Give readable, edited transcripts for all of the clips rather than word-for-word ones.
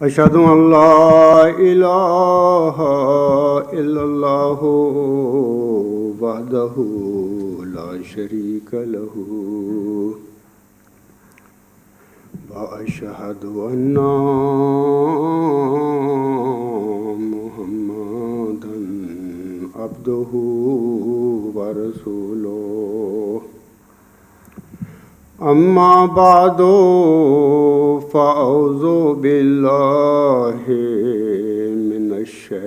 اشہد ان لا الہ الا اللہ وحدہ لا شریک لہ واشہد ان محمدا عبدہ ورسولہ اما بعد فاعوذ باللہ من الشیطان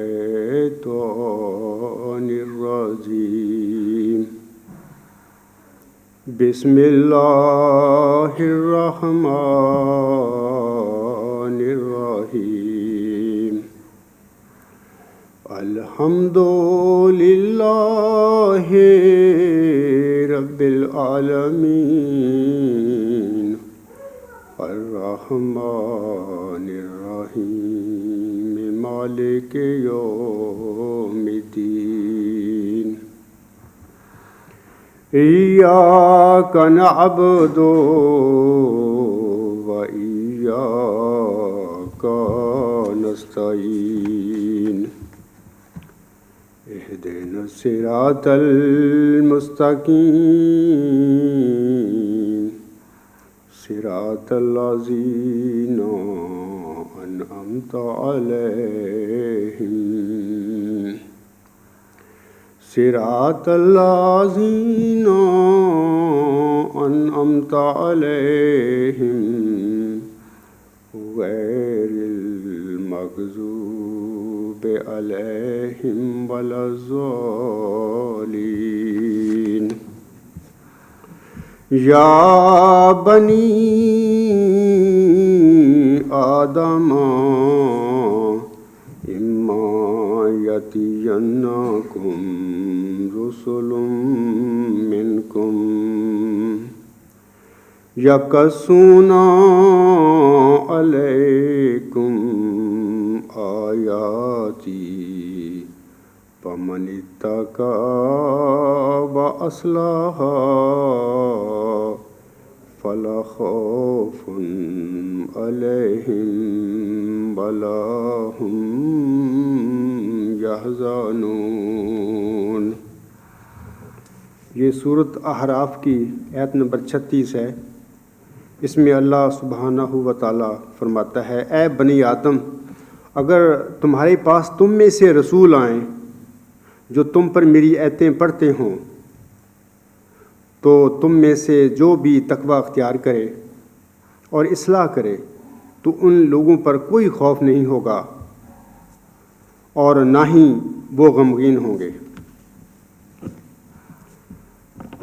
الرجیم بسم اللہ الرحمن الرحیم الحمد للہ رب العالمین الرحمن الرحیم مالک یوم الدین ایاک نعبد و ایاک نستعین اہدنا الصراط المستقیم صراط الذین انعمت علیہم صراط الذین انعمت علیہم غیر المغضوب علیہم ولا الضالین یا بنی آدم اما یأتینکم رسل منکم یقصون علیکم آیاتی فمن اتقی وأصلح فلا خوف علیہم ولا هم یحزنون۔ یہ سورۃ احراف کی آیت نمبر 36 ہے۔ اس میں اللہ سبحانہ و تعالیٰ فرماتا ہے، اے بنی آدم، اگر تمہارے پاس تم میں سے رسول آئیں جو تم پر میری آیتیں پڑھتے ہوں تو تم میں سے جو بھی تقوی اختیار کرے اور اصلاح کرے تو ان لوگوں پر کوئی خوف نہیں ہوگا اور نہ ہی وہ غمگین ہوں گے۔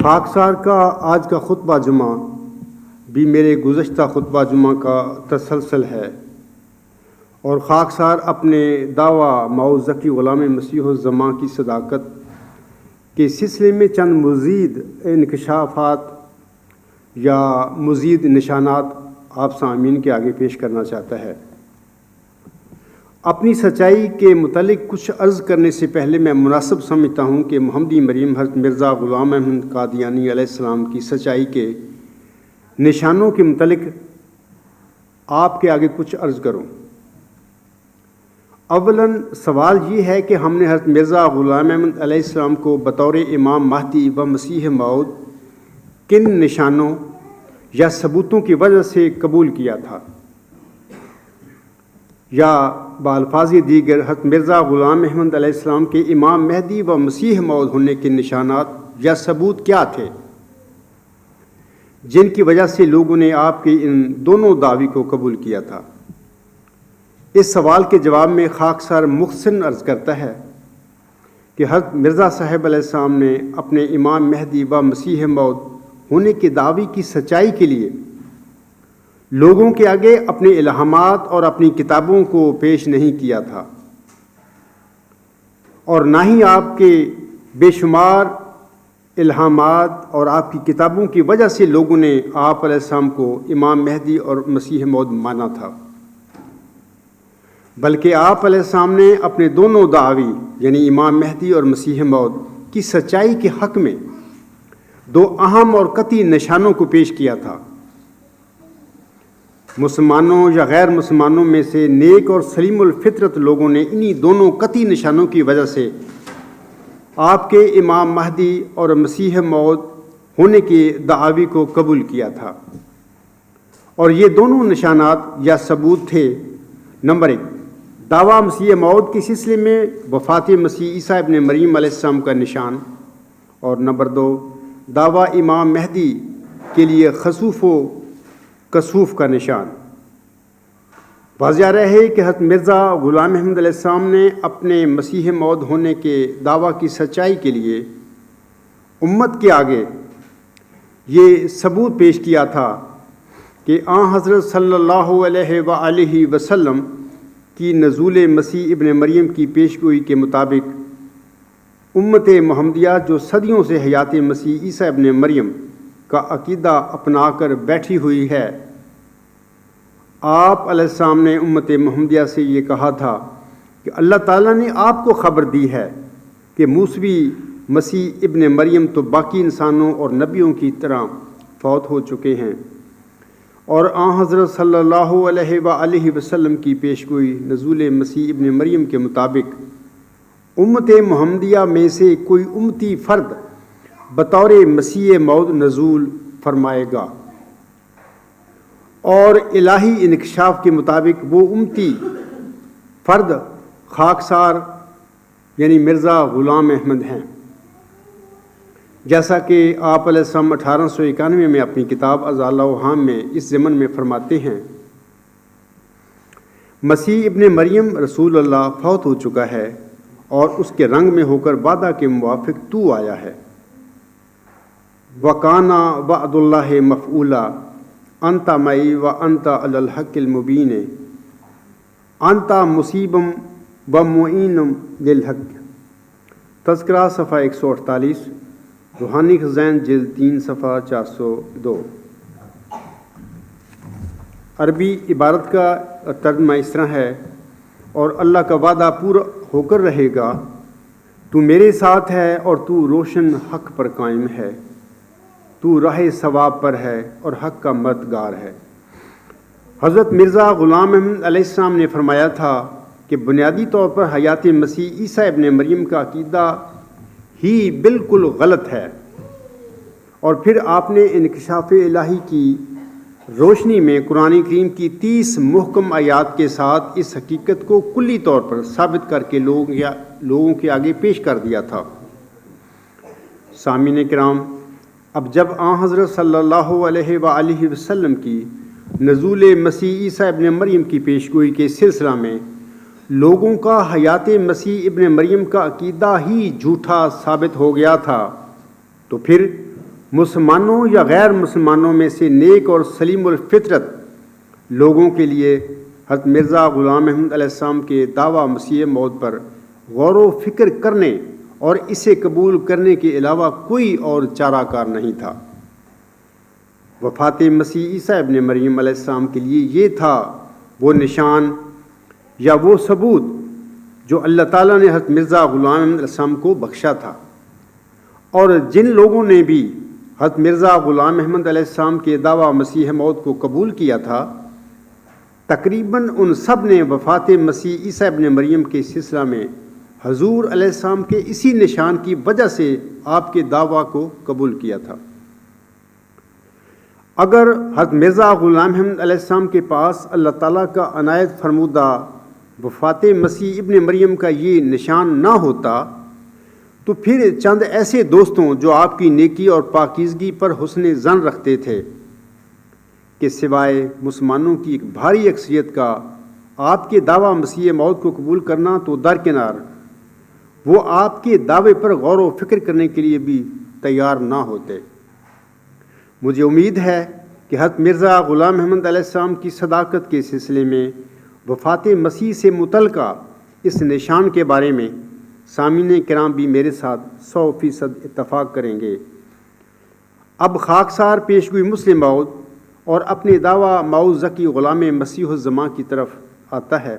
خاکسار کا آج کا خطبہ جمعہ بھی میرے گزشتہ خطبہ جمعہ کا تسلسل ہے، اور خاکسار اپنے دعویٰ معوذ ذکی غلام مسیح الزماں کی صداقت کے سلسلے میں چند مزید انکشافات یا مزید نشانات آپ سامعین کے آگے پیش کرنا چاہتا ہے۔ اپنی سچائی کے متعلق کچھ عرض کرنے سے پہلے میں مناسب سمجھتا ہوں کہ محمدی مریم حضرت مرزا غلام احمد قادیانی علیہ السلام کی سچائی کے نشانوں کے متعلق آپ کے آگے کچھ عرض کروں۔ اولاً سوال یہ ہے کہ ہم نے حضرت مرزا غلام احمد علیہ السلام کو بطور امام مہدی و مسیح موعود کن نشانوں یا ثبوتوں کی وجہ سے قبول کیا تھا، یا بالفاظ دیگر حضرت مرزا غلام احمد علیہ السلام کے امام مہدی و مسیح موعود ہونے کے نشانات یا ثبوت کیا تھے جن کی وجہ سے لوگوں نے آپ کے ان دونوں دعوی کو قبول کیا تھا۔ اس سوال کے جواب میں خاکسار مختصراً عرض کرتا ہے کہ حضرت مرزا صاحب علیہ السلام نے اپنے امام مہدی و مسیح موعود ہونے کے دعوی کی سچائی کے لیے لوگوں کے آگے اپنے الہامات اور اپنی کتابوں کو پیش نہیں کیا تھا، اور نہ ہی آپ کے بے شمار الہامات اور آپ کی کتابوں کی وجہ سے لوگوں نے آپ علیہ السلام کو امام مہدی اور مسیح موعود مانا تھا، بلکہ آپ علیہ السلام نے اپنے دونوں دعوی یعنی امام مہدی اور مسیح موعود کی سچائی کے حق میں دو اہم اور قطعی نشانوں کو پیش کیا تھا۔ مسلمانوں یا غیر مسلمانوں میں سے نیک اور سلیم الفطرت لوگوں نے انہی دونوں قطعی نشانوں کی وجہ سے آپ کے امام مہدی اور مسیح موعود ہونے کے دعوی کو قبول کیا تھا، اور یہ دونوں نشانات یا ثبوت تھے: نمبر 1، دعویٰ مسیح موعود کے سلسلے میں وفات مسیح عیسیٰ ابن مریم علیہ السلام کا نشان، اور نمبر 2، دعویٰ امام مہدی کے لیے خسوف و کسوف کا نشان۔ واضح رہے کہ حضرت مرزا غلام احمد علیہ السلام نے اپنے مسیح موعود ہونے کے دعویٰ کی سچائی کے لیے امت کے آگے یہ ثبوت پیش کیا تھا کہ آن حضرت صلی اللہ علیہ وآلہ وسلم کی نزول مسیح ابن مریم کی پیشگوئی کے مطابق امت محمدیہ جو صدیوں سے حیات مسیح عیسیٰ ابن مریم کا عقیدہ اپنا کر بیٹھی ہوئی ہے، آپ علیہ السلام نے امت محمدیہ سے یہ کہا تھا کہ اللہ تعالیٰ نے آپ کو خبر دی ہے کہ موسوی مسیح ابن مریم تو باقی انسانوں اور نبیوں کی طرح فوت ہو چکے ہیں، اور آن حضرت صلی اللہ علیہ وآلہ وسلم کی پیشگوئی نزول مسیح ابن مریم کے مطابق امت محمدیہ میں سے کوئی امتی فرد بطور مسیح موعود نزول فرمائے گا، اور الہی انکشاف کے مطابق وہ امتی فرد خاکسار یعنی مرزا غلام احمد ہیں، جیسا کہ آپ علیہ السلام 1891 میں اپنی کتاب ازالہ وہام میں اس ضمن میں فرماتے ہیں: مسیح ابن مریم رسول اللہ فوت ہو چکا ہے اور اس کے رنگ میں ہو کر وعدہ کے موافق تو آیا ہے۔ وَقَانَ وَعْدُ اللَّهِ مَفْعُولًا أَنْتَ مَعِي وَأَنْتَ عَلَى الْحَقِّ الْمُبِينِ أَنْتَ مُصِيبٌ وَمُعِينٌ لِلْحَقِّ۔ تذکرہ صفحہ 148، روحانی خزائن جلد 3 صفحہ 402۔ عربی عبارت کا ترجمہ اس طرح ہے: اور اللہ کا وعدہ پورا ہو کر رہے گا، تو میرے ساتھ ہے اور تو روشن حق پر قائم ہے، تو راہ ثواب پر ہے اور حق کا مددگار ہے۔ حضرت مرزا غلام احمد علیہ السلام نے فرمایا تھا کہ بنیادی طور پر حیات مسیح عیسیٰ ابن مریم کا عقیدہ ہی بالکل غلط ہے، اور پھر آپ نے انکشاف الہی کی روشنی میں قرآن کریم کی 30 محکم آیات کے ساتھ اس حقیقت کو کلی طور پر ثابت کر کے لوگوں کے آگے پیش کر دیا تھا۔ سامعین کرام، اب جب آن حضرت صلی اللہ علیہ وآلہ وسلم کی نزول مسیح عیسیٰ ابن مریم کی پیشگوئی کے سلسلہ میں لوگوں کا حیات مسیح ابن مریم کا عقیدہ ہی جھوٹا ثابت ہو گیا تھا، تو پھر مسلمانوں یا غیر مسلمانوں میں سے نیک اور سلیم الفطرت لوگوں کے لیے حضرت مرزا غلام احمد علیہ السلام کے دعویٰ مسیح موعود پر غور و فکر کرنے اور اسے قبول کرنے کے علاوہ کوئی اور چارہ کار نہیں تھا۔ وفات مسیح عیسیٰ ابن مریم علیہ السلام کے لیے یہ تھا وہ نشان یا وہ ثبوت جو اللہ تعالیٰ نے حضرت مرزا غلام احمد علیہ السلام کو بخشا تھا، اور جن لوگوں نے بھی حضرت مرزا غلام احمد علیہ السلام کے دعویٰ مسیح موعود کو قبول کیا تھا، تقریباً ان سب نے وفات مسیح عیسیٰ ابن مریم کے سلسلہ میں حضور علیہ السلام کے اسی نشان کی وجہ سے آپ کے دعویٰ کو قبول کیا تھا۔ اگر حضرت مرزا غلام احمد علیہ السلام کے پاس اللہ تعالیٰ کا عنایت فرمودہ وفات مسیح ابن مریم کا یہ نشان نہ ہوتا، تو پھر چند ایسے دوستوں جو آپ کی نیکی اور پاکیزگی پر حسن ظن رکھتے تھے کہ سوائے مسلمانوں کی ایک بھاری اکثریت کا آپ کے دعویٰ مسیح موعود کو قبول کرنا تو درکنار، وہ آپ کے دعوے پر غور و فکر کرنے کے لیے بھی تیار نہ ہوتے۔ مجھے امید ہے کہ حضرت مرزا غلام احمد علیہ السلام کی صداقت کے سلسلے میں وفات مسیح سے متعلقہ اس نشان کے بارے میں سامعین کرام بھی میرے ساتھ 100% اتفاق کریں گے۔ اب خاکسار پیشگوئی مسلم موعود اور اپنے دعویٰ موعود ذکی غلام مسیح الزماں کی طرف آتا ہے۔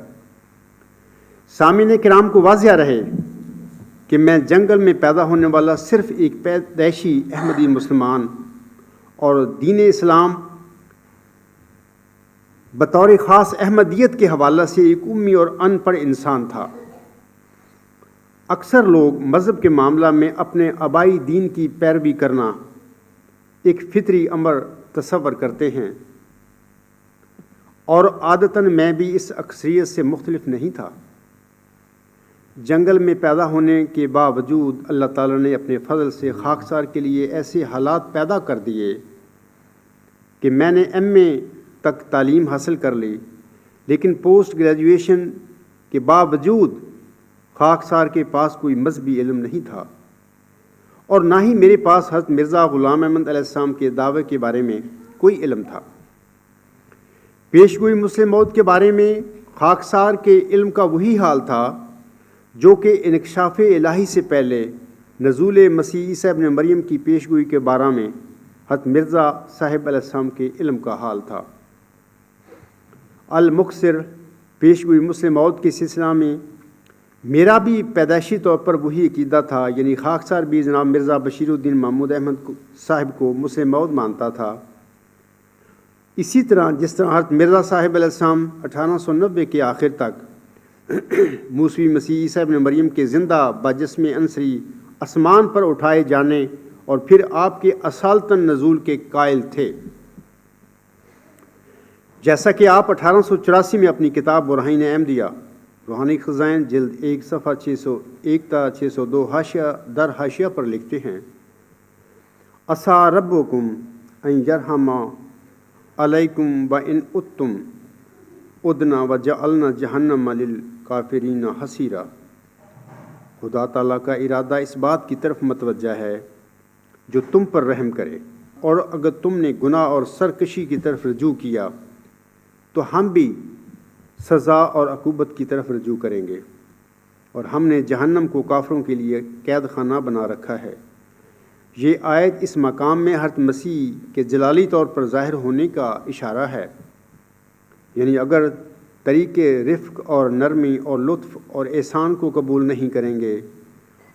سامعین کرام کو واضح رہے کہ میں جنگل میں پیدا ہونے والا صرف ایک پیدائشی احمدی مسلمان اور دین اسلام بطور خاص احمدیت کے حوالہ سے ایک امی اور ان پڑھ انسان تھا۔ اکثر لوگ مذہب کے معاملہ میں اپنے آبائی دین کی پیروی کرنا ایک فطری امر تصور کرتے ہیں، اور عادتاً میں بھی اس اکثریت سے مختلف نہیں تھا۔ جنگل میں پیدا ہونے کے باوجود اللہ تعالیٰ نے اپنے فضل سے خاکسار کے لیے ایسے حالات پیدا کر دیے کہ میں نے ایم اے تک تعلیم حاصل کر لی، لیکن پوسٹ گریجویشن کے باوجود خاکسار کے پاس کوئی مذہبی علم نہیں تھا، اور نہ ہی میرے پاس حضرت مرزا غلام احمد علیہ السلام کے دعوے کے بارے میں کوئی علم تھا۔ پیش گوئی مسلم موعود کے بارے میں خاکسار کے علم کا وہی حال تھا جو کہ انکشاف الہی سے پہلے نزول مسیح عیسیٰ ابن مریم کی پیش گوئی کے بارے میں حضرت مرزا صاحب علیہ السلام کے علم کا حال تھا۔ المختصر پیش گوئی مسلم موعود کے سلسلہ میں میرا بھی پیدائشی طور پر وہی عقیدہ تھا، یعنی خاکسار بھی جناب مرزا بشیر الدین محمود احمد صاحب کو مسلم موعود مانتا تھا۔ اسی طرح جس طرح حضرت مرزا صاحب علیہ السلام 1890 کے آخر تک موسوی مسیح عیسیٰ ابن مریم کے زندہ باجسم عنصری آسمان پر اٹھائے جانے اور پھر آپ کے اصالتاً نزول کے قائل تھے، جیسا کہ آپ 1884 میں اپنی کتاب برہین احمدیہ روحانی خزائن جلد 1 صفحہ 601 تا 602 حاشیہ در حاشیہ پر لکھتے ہیں: عسیٰ ربکم ان یرحم علیکم وان عدتم عدنا وجعلنا جہنم للکافرین حصیرا۔ خدا تعالیٰ کا ارادہ اس بات کی طرف متوجہ ہے جو تم پر رحم کرے، اور اگر تم نے گناہ اور سرکشی کی طرف رجوع کیا تو ہم بھی سزا اور عقوبت کی طرف رجوع کریں گے، اور ہم نے جہنم کو کافروں کے لیے قید خانہ بنا رکھا ہے۔ یہ آیت اس مقام میں حضرت مسیح کے جلالی طور پر ظاہر ہونے کا اشارہ ہے، یعنی اگر طریق رفق اور نرمی اور لطف اور احسان کو قبول نہیں کریں گے،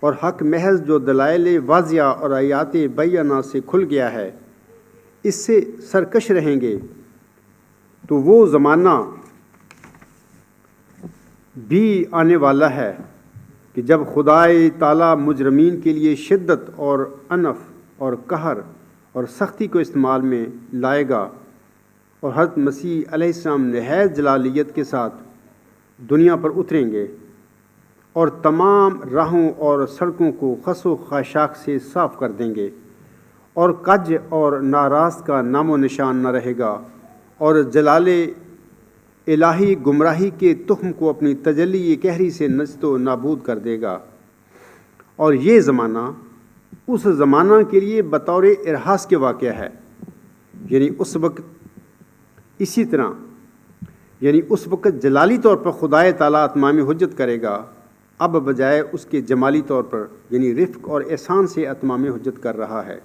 اور حق محض جو دلائل واضحہ اور آیات بینہ سے کھل گیا ہے اس سے سرکش رہیں گے، تو وہ زمانہ بھی آنے والا ہے کہ جب خدائے تعالیٰ مجرمین کے لیے شدت اور عنف اور قہر اور سختی کو استعمال میں لائے گا، اور حضرت مسیح علیہ السلام نہایت جلالیت کے ساتھ دنیا پر اتریں گے اور تمام راہوں اور سڑکوں کو خس و خاشاک سے صاف کر دیں گے، اور کج اور ناراست کا نام و نشان نہ رہے گا، اور جلال الہی گمراہی کے تخم کو اپنی تجلی قہری سے نست و نابود کر دے گا۔ اور یہ زمانہ اس زمانہ کے لیے بطور ارحاس کے واقعہ ہے، یعنی اس وقت اسی طرح یعنی اس وقت جلالی طور پر خدائے تعالیٰ اتمام حجت کرے گا، اب بجائے اس کے جمالی طور پر یعنی رفق اور احسان سے اتمام حجت کر رہا ہے۔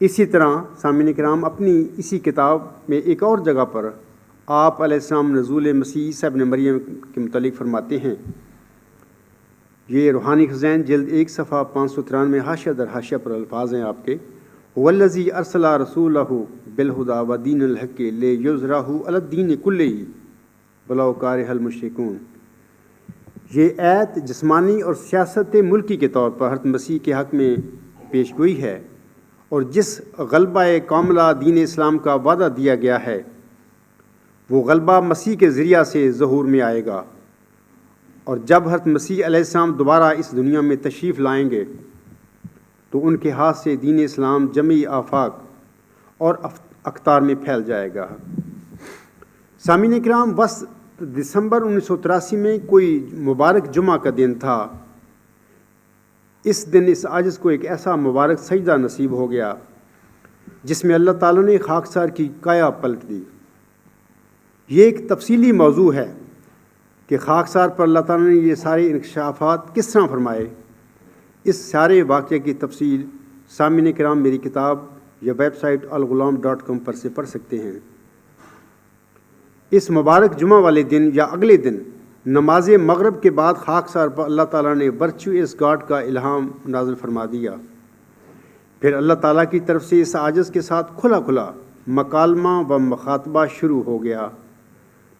اسی طرح سامعین کرام اپنی اسی کتاب میں ایک اور جگہ پر آپ علیہ السلام نزول مسیح عیسیٰ ابن مریم کے متعلق فرماتے ہیں، یہ روحانی خزائن جلد 1 صفحہ 593 حاشیہ در حاشیہ پر الفاظ ہیں آپ کے: والذی ارسل رسولہ بالہدی ودین الحق لیظہرہ علی الدین کلہ ولو کارہ المشرکون۔ یہ آیت جسمانی اور سیاست ملکی کے طور پر حضرت مسیح کے حق میں پیش گوئی ہے، اور جس غلبہ کاملہ دین اسلام کا وعدہ دیا گیا ہے وہ غلبہ مسیح کے ذریعہ سے ظہور میں آئے گا، اور جب حضرت مسیح علیہ السلام دوبارہ اس دنیا میں تشریف لائیں گے تو ان کے ہاتھ سے دین اسلام جمعی آفاق اور اقطار میں پھیل جائے گا۔ سامعین کرام، وسط دسمبر 1983 میں کوئی مبارک جمعہ کا دن تھا۔ اس دن اس عاجز کو ایک ایسا مبارک سجدہ نصیب ہو گیا جس میں اللہ تعالیٰ نے خاکسار کی کایا پلٹ دی۔ یہ ایک تفصیلی موضوع ہے کہ خاکسار پر اللہ تعالیٰ نے یہ سارے انکشافات کس طرح فرمائے۔ اس سارے واقعے کی تفصیل سامعین کرام میری کتاب یا ویب سائٹ الغلام.com پر سے پڑھ سکتے ہیں۔ اس مبارک جمعہ والے دن یا اگلے دن نماز مغرب کے بعد خاکسار پر اللہ تعالیٰ نے ورچوئس گاڈ کا الہام نازل فرما دیا۔ پھر اللہ تعالیٰ کی طرف سے اس عاجز کے ساتھ کھلا مکالمہ و مخاطبہ شروع ہو گیا۔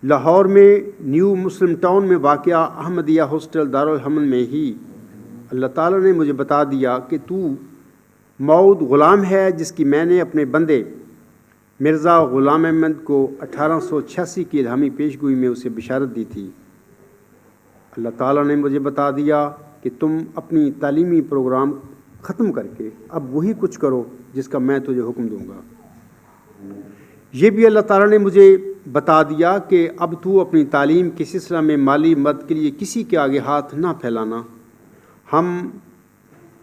لاہور میں نیو مسلم ٹاؤن میں واقع احمدیہ ہاسٹل دارالحمن میں ہی اللہ تعالیٰ نے مجھے بتا دیا کہ تو موعود غلام ہے جس کی میں نے اپنے بندے مرزا غلام احمد کو 1886 کی الہامی پیش گوئی میں اسے بشارت دی تھی۔ اللہ تعالیٰ نے مجھے بتا دیا کہ تم اپنی تعلیمی پروگرام ختم کر کے اب وہی کچھ کرو جس کا میں تجھے حکم دوں گا۔ یہ بھی اللہ تعالیٰ نے مجھے بتا دیا کہ اب تو اپنی تعلیم کے سلسلہ میں مالی مدد کے لیے کسی کے آگے ہاتھ نہ پھیلانا، ہم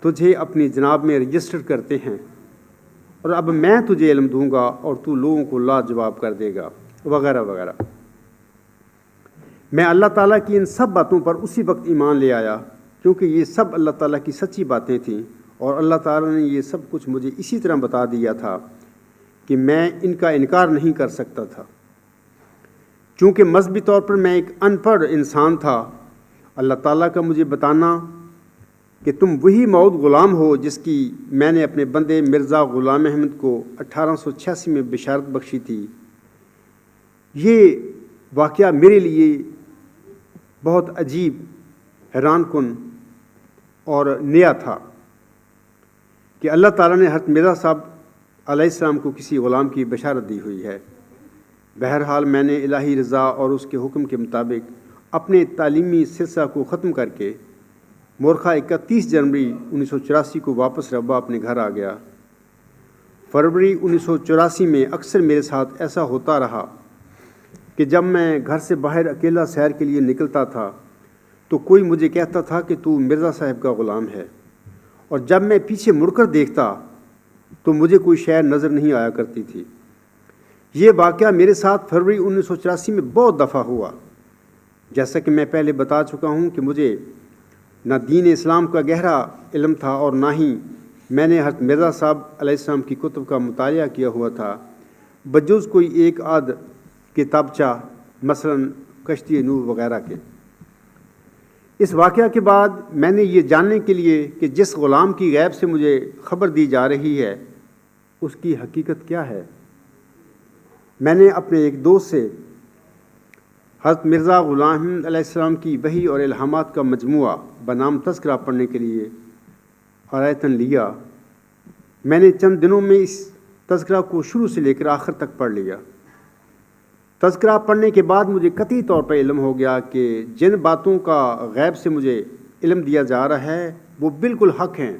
تجھے اپنی جناب میں رجسٹر کرتے ہیں اور اب میں تجھے علم دوں گا اور تو لوگوں کو لاجواب کر دے گا، وغیرہ وغیرہ۔ میں اللہ تعالیٰ کی ان سب باتوں پر اسی وقت ایمان لے آیا کیونکہ یہ سب اللہ تعالیٰ کی سچی باتیں تھیں اور اللہ تعالیٰ نے یہ سب کچھ مجھے اسی طرح بتا دیا تھا کہ میں ان کا انکار نہیں کر سکتا تھا۔ چونکہ مذہبی طور پر میں ایک ان پڑھ انسان تھا، اللہ تعالیٰ کا مجھے بتانا کہ تم وہی موعود غلام ہو جس کی میں نے اپنے بندے مرزا غلام احمد کو 1886 میں بشارت بخشی تھی، یہ واقعہ میرے لیے بہت عجیب، حیران کن اور نیا تھا کہ اللہ تعالیٰ نے حضرت مرزا صاحب علیہ السلام کو کسی غلام کی بشارت دی ہوئی ہے۔ بہرحال میں نے الہی رضا اور اس کے حکم کے مطابق اپنے تعلیمی سلسلہ کو ختم کر کے مورخہ 31 جنوری 1984 کو واپس ربا اپنے گھر آ گیا۔ فروری 1984 میں اکثر میرے ساتھ ایسا ہوتا رہا کہ جب میں گھر سے باہر اکیلا سیر کے لیے نکلتا تھا تو کوئی مجھے کہتا تھا کہ تو مرزا صاحب کا غلام ہے، اور جب میں پیچھے مڑ کر دیکھتا تو مجھے کوئی شے نظر نہیں آیا کرتی تھی۔ یہ واقعہ میرے ساتھ فروری 1984 میں بہت دفعہ ہوا۔ جیسا کہ میں پہلے بتا چکا ہوں کہ مجھے نہ دین اسلام کا گہرا علم تھا اور نہ ہی میں نے حضرت مرزا صاحب علیہ السلام کی کتب کا مطالعہ کیا ہوا تھا، بجز کوئی ایک آدھ کتابچہ مثلاً کشتی نور وغیرہ کے۔ اس واقعہ کے بعد میں نے یہ جاننے کے لیے کہ جس غلام کی غیب سے مجھے خبر دی جا رہی ہے اس کی حقیقت کیا ہے، میں نے اپنے ایک دوست سے حضرت مرزا غلام احمد علیہ السلام کی وحی اور الہامات کا مجموعہ بنام تذکرہ پڑھنے کے لیے آیتاً لیا۔ میں نے چند دنوں میں اس تذکرہ کو شروع سے لے کر آخر تک پڑھ لیا۔ تذکرہ پڑھنے کے بعد مجھے قطعی طور پر علم ہو گیا کہ جن باتوں کا غیب سے مجھے علم دیا جا رہا ہے وہ بالکل حق ہیں۔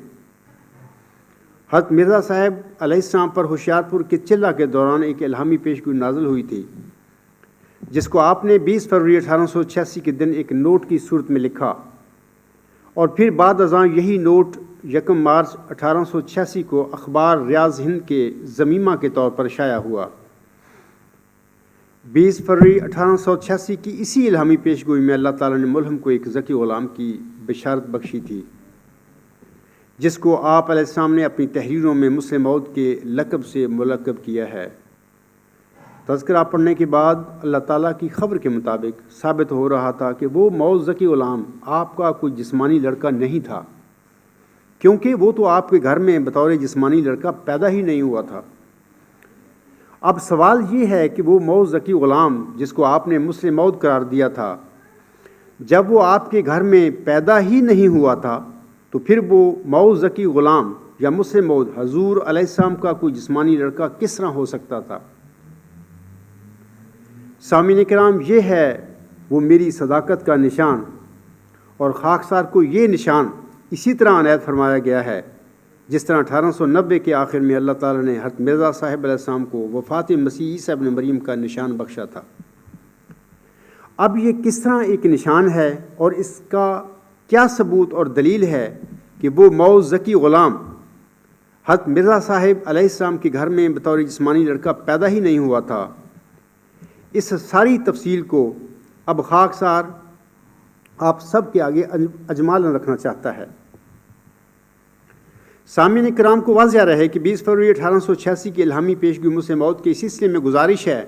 حضرت مرزا صاحب علیہ السلام پر ہوشیارپور کے چلہ کے دوران ایک الہامی پیشگوئی نازل ہوئی تھی جس کو آپ نے 20 فروری 1886 کے دن ایک نوٹ کی صورت میں لکھا، اور پھر بعد ازاں یہی نوٹ 1 مارچ 1886 کو اخبار ریاض ہند کے ضمیمہ کے طور پر شائع ہوا۔ 20 فروری 1886 کی اسی الہامی پیشگوئی میں اللہ تعالیٰ نے ملہم کو ایک ذکی غلام کی بشارت بخشی تھی جس کو آپ علیہ السلام نے اپنی تحریروں میں مسلم موعود کے لقب سے ملقب کیا ہے۔ تذکرہ پڑھنے کے بعد اللہ تعالیٰ کی خبر کے مطابق ثابت ہو رہا تھا کہ وہ موعود ذکی غلام آپ کا کوئی جسمانی لڑکا نہیں تھا، کیونکہ وہ تو آپ کے گھر میں بطور جسمانی لڑکا پیدا ہی نہیں ہوا تھا۔ اب سوال یہ ہے کہ وہ موعود ذکی غلام جس کو آپ نے مسلم موعود قرار دیا تھا، جب وہ آپ کے گھر میں پیدا ہی نہیں ہوا تھا تو پھر وہ موعود ذکی غلام یا مسلم موعود حضور علیہ السلام کا کوئی جسمانی لڑکا کس طرح ہو سکتا تھا؟ سامعین کرام، یہ ہے وہ میری صداقت کا نشان، اور خاکسار کو یہ نشان اسی طرح عنایت فرمایا گیا ہے جس طرح 1890 کے آخر میں اللہ تعالیٰ نے حضرت مرزا صاحب علیہ السلام کو وفات مسیح عیسیٰ ابن مریم کا نشان بخشا تھا۔ اب یہ کس طرح ایک نشان ہے اور اس کا کیا ثبوت اور دلیل ہے کہ وہ موعود ذکی غلام حضرت مرزا صاحب علیہ السلام کے گھر میں بطور جسمانی لڑکا پیدا ہی نہیں ہوا تھا، اس ساری تفصیل کو اب خاکسار آپ سب کے آگے اجمالاً رکھنا چاہتا ہے۔ سامعین کرام کو واضح رہے کہ 20 فروری 1886 کی الہامی پیشگوئی مسلم موعود کے اس سلسلے میں گزارش ہے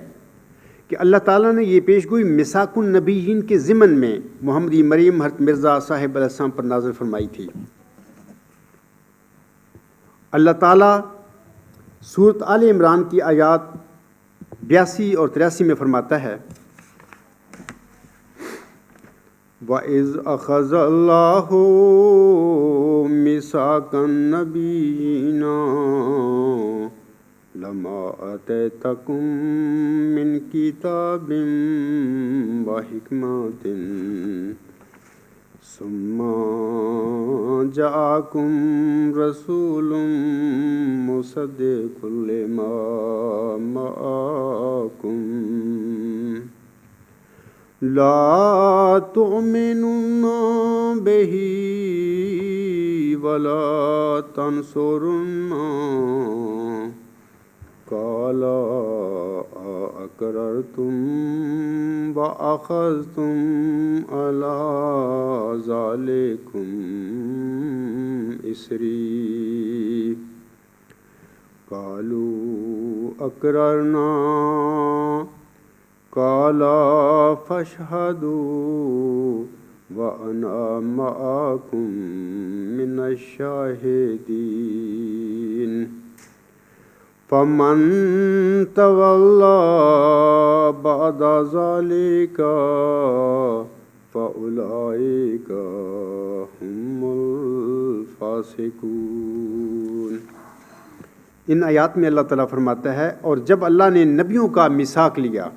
کہ اللہ تعالیٰ نے یہ پیشگوئی میثاق النبیین کے ضمن میں محمدی مریم حضرت مرزا صاحب علیہ السلام پر نازل فرمائی تھی۔ اللہ تعالیٰ سورۃ آل عمران کی آیات 82 اور 83 میں فرماتا ہے وَإِذْ أَخَذَ اللَّهُ مِيثَاقَ النَّبِيِّينَ لَمَا آتَيْتُكُم مِّن كِتَابٍ وَحِكْمَةٍ ثُمَّ جَاءَكُم رَّسُولٌ مُّصَدِّقٌ لِّمَا مَعَكُمْ لا تؤمنون به ولا تنصرون قال أقررتم وأخذتم على ذلكم إصري قالوا أقررنا قال فاشهدوا وأنا معكم من الشاهدين فمن تولى بعد ذلك فأولئك هم الفاسقون۔ ان آیات میں اللہ تعالیٰ فرماتا ہے اور جب اللہ نے نبیوں کا میثاق لیا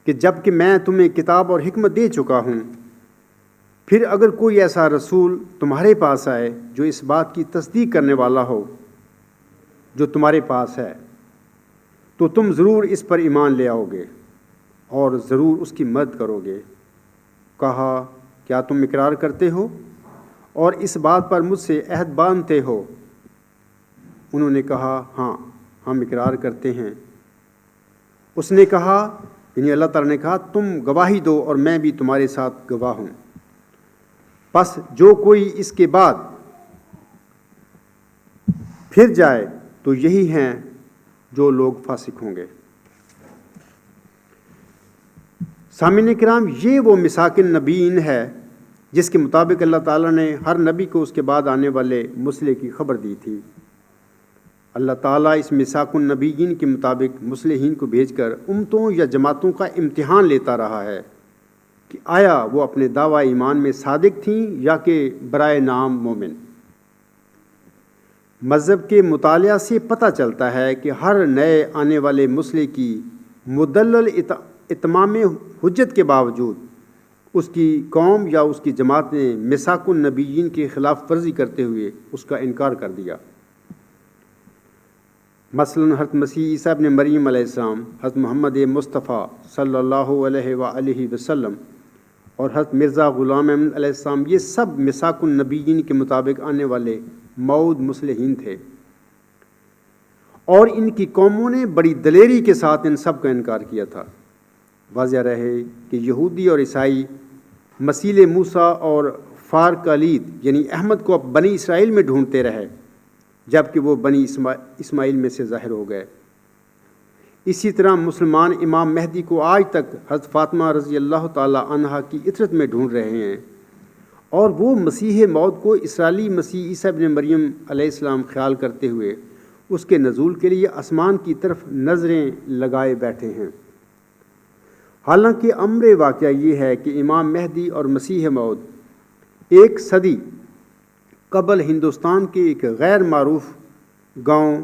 کہ جب کہ میں تمہیں کتاب اور حکمت دے چکا ہوں، پھر اگر کوئی ایسا رسول تمہارے پاس آئے جو اس بات کی تصدیق کرنے والا ہو جو تمہارے پاس ہے، تو تم ضرور اس پر ایمان لے آؤ گے اور ضرور اس کی مدد کرو گے۔ کہا کیا تم اقرار کرتے ہو اور اس بات پر مجھ سے عہد باندھتے ہو؟ انہوں نے کہا ہاں ہم اقرار کرتے ہیں۔ اس نے کہا یعنی اللہ تعالیٰ نے کہا تم گواہی دو اور میں بھی تمہارے ساتھ گواہ ہوں، پس جو کوئی اس کے بعد پھر جائے تو یہی ہیں جو لوگ فاسق ہوں گے۔ سامعین کرام، یہ وہ میثاق النبیین ہے جس کے مطابق اللہ تعالیٰ نے ہر نبی کو اس کے بعد آنے والے مسئلے کی خبر دی تھی۔ اللہ تعالیٰ اس میثاق النبیین کے مطابق مصلحین کو بھیج کر امتوں یا جماعتوں کا امتحان لیتا رہا ہے کہ آیا وہ اپنے دعویٰ ایمان میں صادق تھیں یا کہ برائے نام مومن۔ مذہب کے مطالعہ سے پتہ چلتا ہے کہ ہر نئے آنے والے مسلح کی مدلل اتمام حجت کے باوجود اس کی قوم یا اس کی جماعت نے میثاق النبیین کی خلاف ورزی کرتے ہوئے اس کا انکار کر دیا۔ مثلاً حضرت مسیح عیسیٰ ابن مریم علیہ السلام، حضرت محمد مصطفیٰ صلی اللہ علیہ وآلہ وسلم اور حضرت مرزا غلام احمد علیہ السلام، یہ سب میثاق النبیین کے مطابق آنے والے موعود مصلحین تھے، اور ان کی قوموں نے بڑی دلیری کے ساتھ ان سب کا انکار کیا تھا۔ واضح رہے کہ یہودی اور عیسائی مسیل موسیٰ اور فارکالید یعنی احمد کو اب بنی اسرائیل میں ڈھونڈتے رہے، جبکہ وہ بنی اسماعیل میں سے ظاہر ہو گئے۔ اسی طرح مسلمان امام مہدی کو آج تک حضرت فاطمہ رضی اللہ تعالی عنہا کی اطرت میں ڈھونڈ رہے ہیں، اور وہ مسیح موعود کو اسرائیلی مسیح عیسیٰ ابن مریم علیہ السلام خیال کرتے ہوئے اس کے نزول کے لیے آسمان کی طرف نظریں لگائے بیٹھے ہیں۔ حالانکہ امر واقعہ یہ ہے کہ امام مہدی اور مسیح موعود 1 صدی قبل ہندوستان کے ایک غیر معروف گاؤں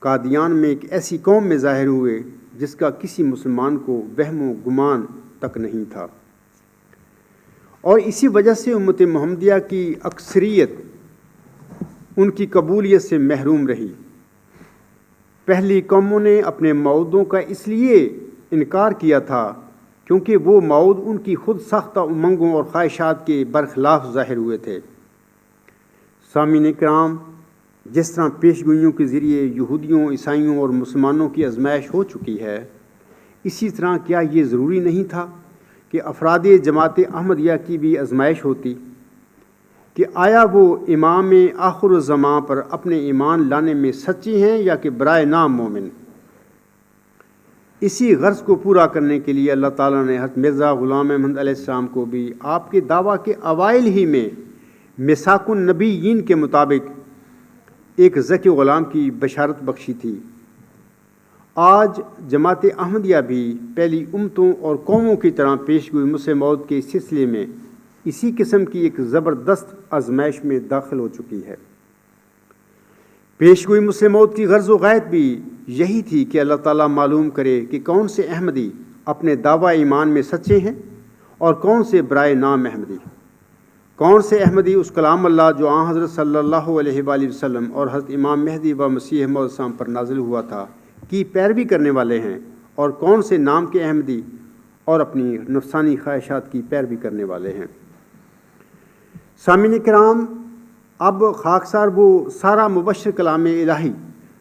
قادیان میں ایک ایسی قوم میں ظاہر ہوئے جس کا کسی مسلمان کو وہم و گمان تک نہیں تھا، اور اسی وجہ سے امت محمدیہ کی اکثریت ان کی قبولیت سے محروم رہی۔ پہلی قوموں نے اپنے موعودوں کا اس لیے انکار کیا تھا کیونکہ وہ موعود ان کی خود ساختہ امنگوں اور خواہشات کے برخلاف ظاہر ہوئے تھے۔ سامعین کرام، جس طرح پیش گوئیوں کے ذریعے یہودیوں، عیسائیوں اور مسلمانوں کی آزمائش ہو چکی ہے، اسی طرح کیا یہ ضروری نہیں تھا کہ افراد جماعت احمدیہ کی بھی آزمائش ہوتی کہ آیا وہ امام آخر الزمان پر اپنے ایمان لانے میں سچے ہیں یا کہ برائے نام مومن؟ اسی غرض کو پورا کرنے کے لیے اللہ تعالیٰ نے حضرت مرزا غلام احمد علیہ السلام کو بھی آپ کے دعویٰ کے اوائل ہی میں میثاق النبیین کے مطابق ایک ذکی غلام کی بشارت بخشی تھی۔ آج جماعت احمدیہ بھی پہلی امتوں اور قوموں کی طرح پیش گوئی مسح موت کے سلسلے میں اسی قسم کی ایک زبردست آزمائش میں داخل ہو چکی ہے۔ پیش گوئی مسح موت کی غرض و غایت بھی یہی تھی کہ اللہ تعالیٰ معلوم کرے کہ کون سے احمدی اپنے دعویٰ ایمان میں سچے ہیں اور کون سے برائے نام احمدی، کون سے احمدی اس کلام اللہ جو آن حضرت صلی اللہ علیہ وآلہ وسلم اور حضرت امام مہدی و مسیح موعود السلام پر نازل ہوا تھا کی پیروی کرنے والے ہیں، اور کون سے نام کے احمدی اور اپنی نفسانی خواہشات کی پیروی کرنے والے ہیں۔ سامعین کرام، اب خاکسار وہ سارا مبشر کلام الہی